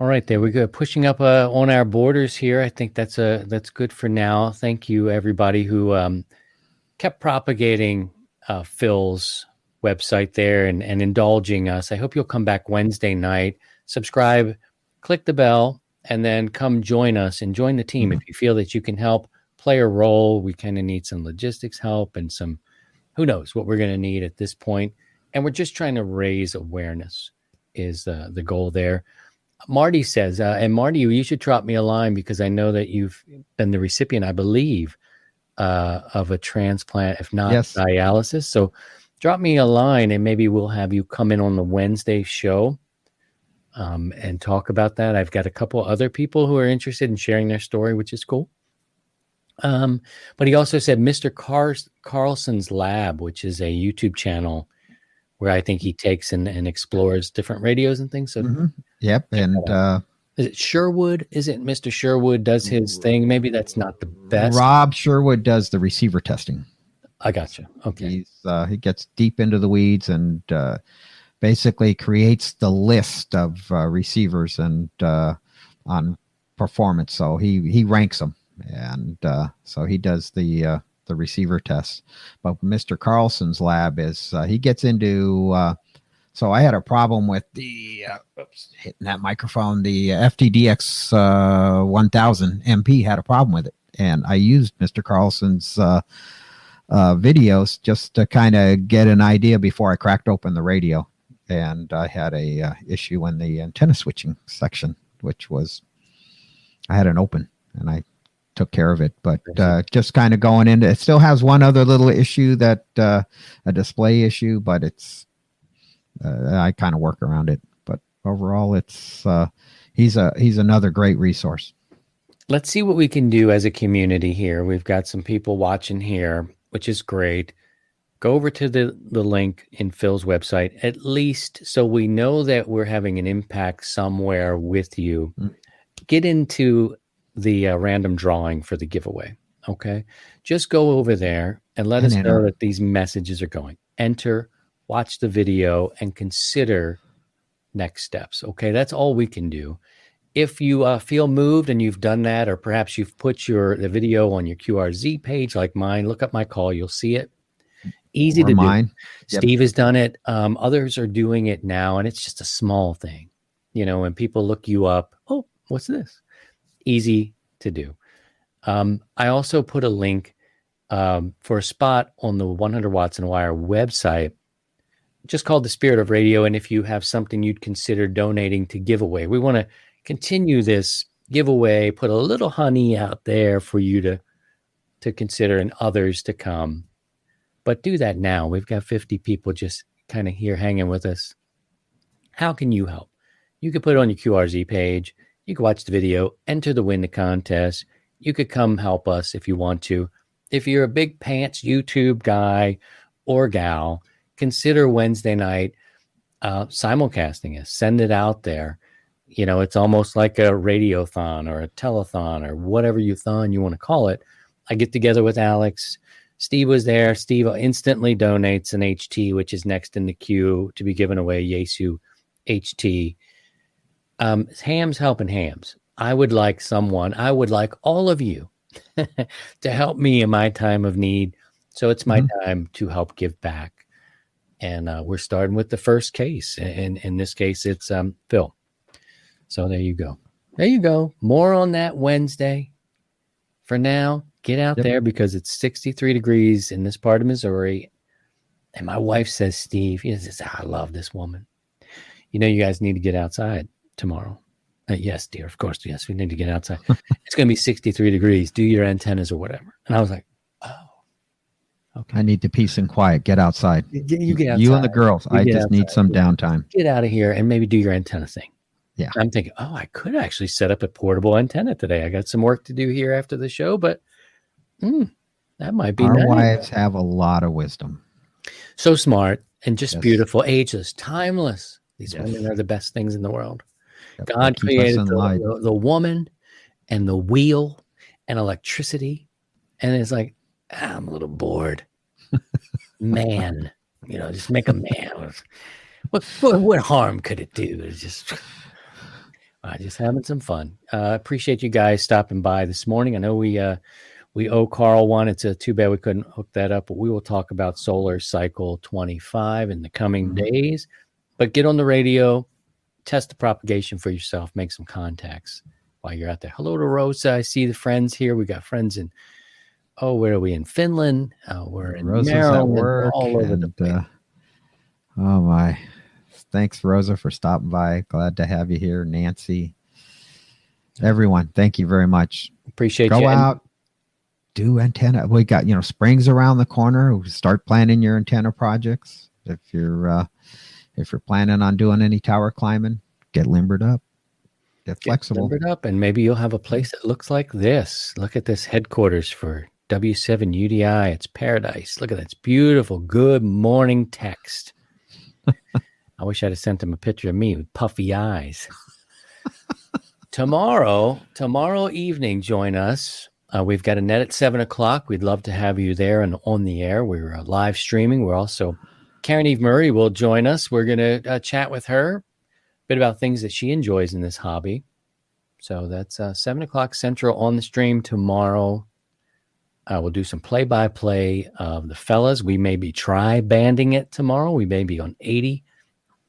All right, there we go. Pushing up on our borders here. I think that's good for now. Thank you, everybody who kept propagating Phil's website there and indulging us. I hope you'll come back Wednesday night, subscribe, click the bell, and then come join us and join the team. If you feel that you can help play a role, we kind of need some logistics help and some, who knows what we're going to need at this point. And we're just trying to raise awareness is the goal there. Marty says, and Marty, you should drop me a line because I know that you've been the recipient, I believe, of a transplant, if not dialysis. So drop me a line and maybe we'll have you come in on the Wednesday show and talk about that. I've got a couple other people who are interested in sharing their story, which is cool. But he also said Mr. Carlson's Lab, which is a YouTube channel where I think he takes and explores different radios and things. So, Yep. And is it Sherwood? Is it Mr. Sherwood does his thing? Maybe that's not the best. Rob Sherwood does the receiver testing. I gotcha. Okay. He gets deep into the weeds and basically creates the list of receivers and on performance. So he ranks them, and so he does the receiver tests. But Mr. Carlson's lab is he gets into. So I had a problem with the hitting that microphone. The FTDX 1000 MP had a problem with it, and I used Mr. Carlson's videos just to kind of get an idea before I cracked open the radio. And I had a issue in the antenna switching section, which was I had an open, and I took care of it. But just kind of going into it, still has one other little issue that a display issue, but it's I kind of work around it. But overall, it's he's another great resource. Let's see what we can do as a community here. We've got some people watching here, which is great. Go over to the link in Phil's website, at least so we know that we're having an impact somewhere with you. Get into the random drawing for the giveaway. Okay. Just go over there and let And us know enter. that these messages are going. Enter, watch the video, and consider next steps. Okay, that's all we can do. If you feel moved and you've done that, or perhaps you've put the video on your QRZ page like mine, look up my call. You'll see it. Easy Or to mine. do. Yep. Steve has done it. Others are doing it now, and it's just a small thing. When people look you up, oh, what's this? Easy to do. I also put a link for a spot on the 100 Watts and a Wire website, just called The Spirit of Radio. And if you have something you'd consider donating to giveaway, we want to continue this giveaway, put a little honey out there for you to consider and others to come. But do that now. We've got 50 people just kind of here hanging with us. How can you help? You could put it on your QRZ page. You could watch the video, enter the win the contest. You could come help us if you want to. If you're a big pants YouTube guy or gal, consider Wednesday night simulcasting us. Send it out there. It's almost like a radiothon or a telethon or whatever you want to call it. I get together with Alex. Steve was there. Steve instantly donates an HT, which is next in the queue to be given away. Yaesu HT. Hams helping hams. I would like all of you to help me in my time of need. So it's my time to help give back. And we're starting with the first case. And in this case, it's Phil. So there you go. There you go. More on that Wednesday. For now, get out there because it's 63 degrees in this part of Missouri. And my wife says, Steve, I love this woman. You guys need to get outside tomorrow. Yes, dear. Of course. Yes, we need to get outside. It's going to be 63 degrees. Do your antennas or whatever. And I was like, oh, okay. I need the peace and quiet. Get outside. You get outside. You and the girls. I just need some downtime. Get out of here and maybe do your antenna thing. Yeah. I'm thinking, I could actually set up a portable antenna today. I got some work to do here after the show, but that might be Our nice. wives have a lot of wisdom. So smart and just beautiful, ageless, timeless. These women are the best things in the world. Yep. God They keep us created in line. the woman and the wheel and electricity. And it's like, I'm a little bored. Man, just make a man. What harm could it do? It's just having some fun. Appreciate you guys stopping by this morning. I know we owe Carl one. It's too bad we couldn't hook that up, but we will talk about Solar Cycle 25 in the coming days. But get on the radio, test the propagation for yourself, make some contacts while you're out there. Hello to Rosa. I see the friends here. We got friends in, where are we? In Finland. We're in Rosa's Maryland. at work. All over the place. Oh my. Thanks, Rosa, for stopping by. Glad to have you here. Nancy. Everyone, thank you very much. Appreciate you. you. Go out, do antenna. We got, springs around the corner. Start planning your antenna projects. If you're planning on doing any tower climbing, get limbered up. Get flexible. Limbered up, and maybe you'll have a place that looks like this. Look at this headquarters for W7 UDI. It's paradise. Look at that. It's beautiful. Good morning text. I wish I'd have sent him a picture of me with puffy eyes. Tomorrow evening, join us. We've got a net at 7:00. We'd love to have you there and on the air. We're live streaming. We're also, Karen Eve Murray will join us. We're going to chat with her a bit about things that she enjoys in this hobby. So that's 7:00 Central on the stream tomorrow. We'll do some play-by-play of the fellas. We may be tri-banding it tomorrow. We may be on 80,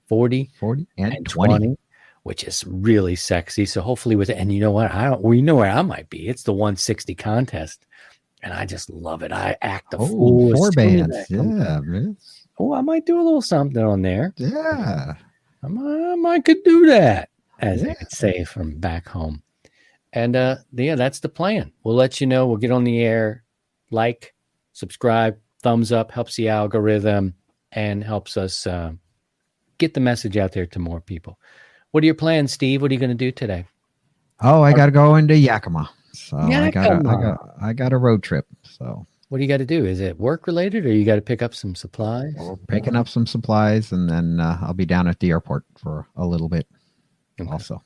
40, and 20. Which is really sexy. So hopefully and you know what? You know where I might be. It's the 160 contest. And I just love it. I act a fool. 4 bands. Yeah. I might do a little something on there. Yeah. I might could do that, as they would say from back home. And that's the plan. We'll let you know. We'll get on the air. Like, subscribe, thumbs up, helps the algorithm and helps us get the message out there to more people. What are your plans, Steve? What are you going to do today? Oh, I got to go into Yakima. So Yakima. I got a road trip. So what do you got to do? Is it work related, or you got to pick up some supplies? Picking up some supplies, and then I'll be down at the airport for a little bit also.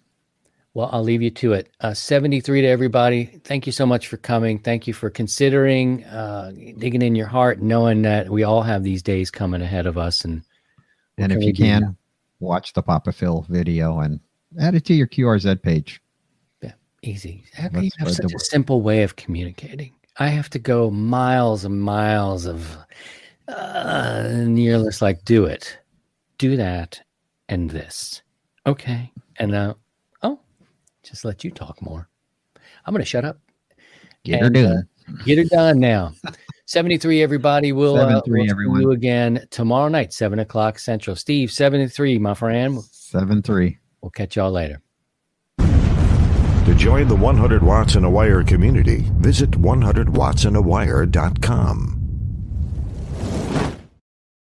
Well, I'll leave you to it. 73 to everybody. Thank you so much for coming. Thank you for considering, digging in your heart, knowing that we all have these days coming ahead of us. And if you can, watch the Papa Phil video and add it to your QRZ page. Yeah, easy. How can you have such a simple way of communicating? I have to go miles and miles of, and you're just like, do it. Do that and this. Okay. And just let you talk more. I'm going to shut up. Get her done. Get her done now. 73, everybody. We'll see you again tomorrow night, 7:00 Central. Steve, 73, my friend. 73. We'll catch y'all later. To join the 100 Watts in a Wire community, visit 100watsindawire.com.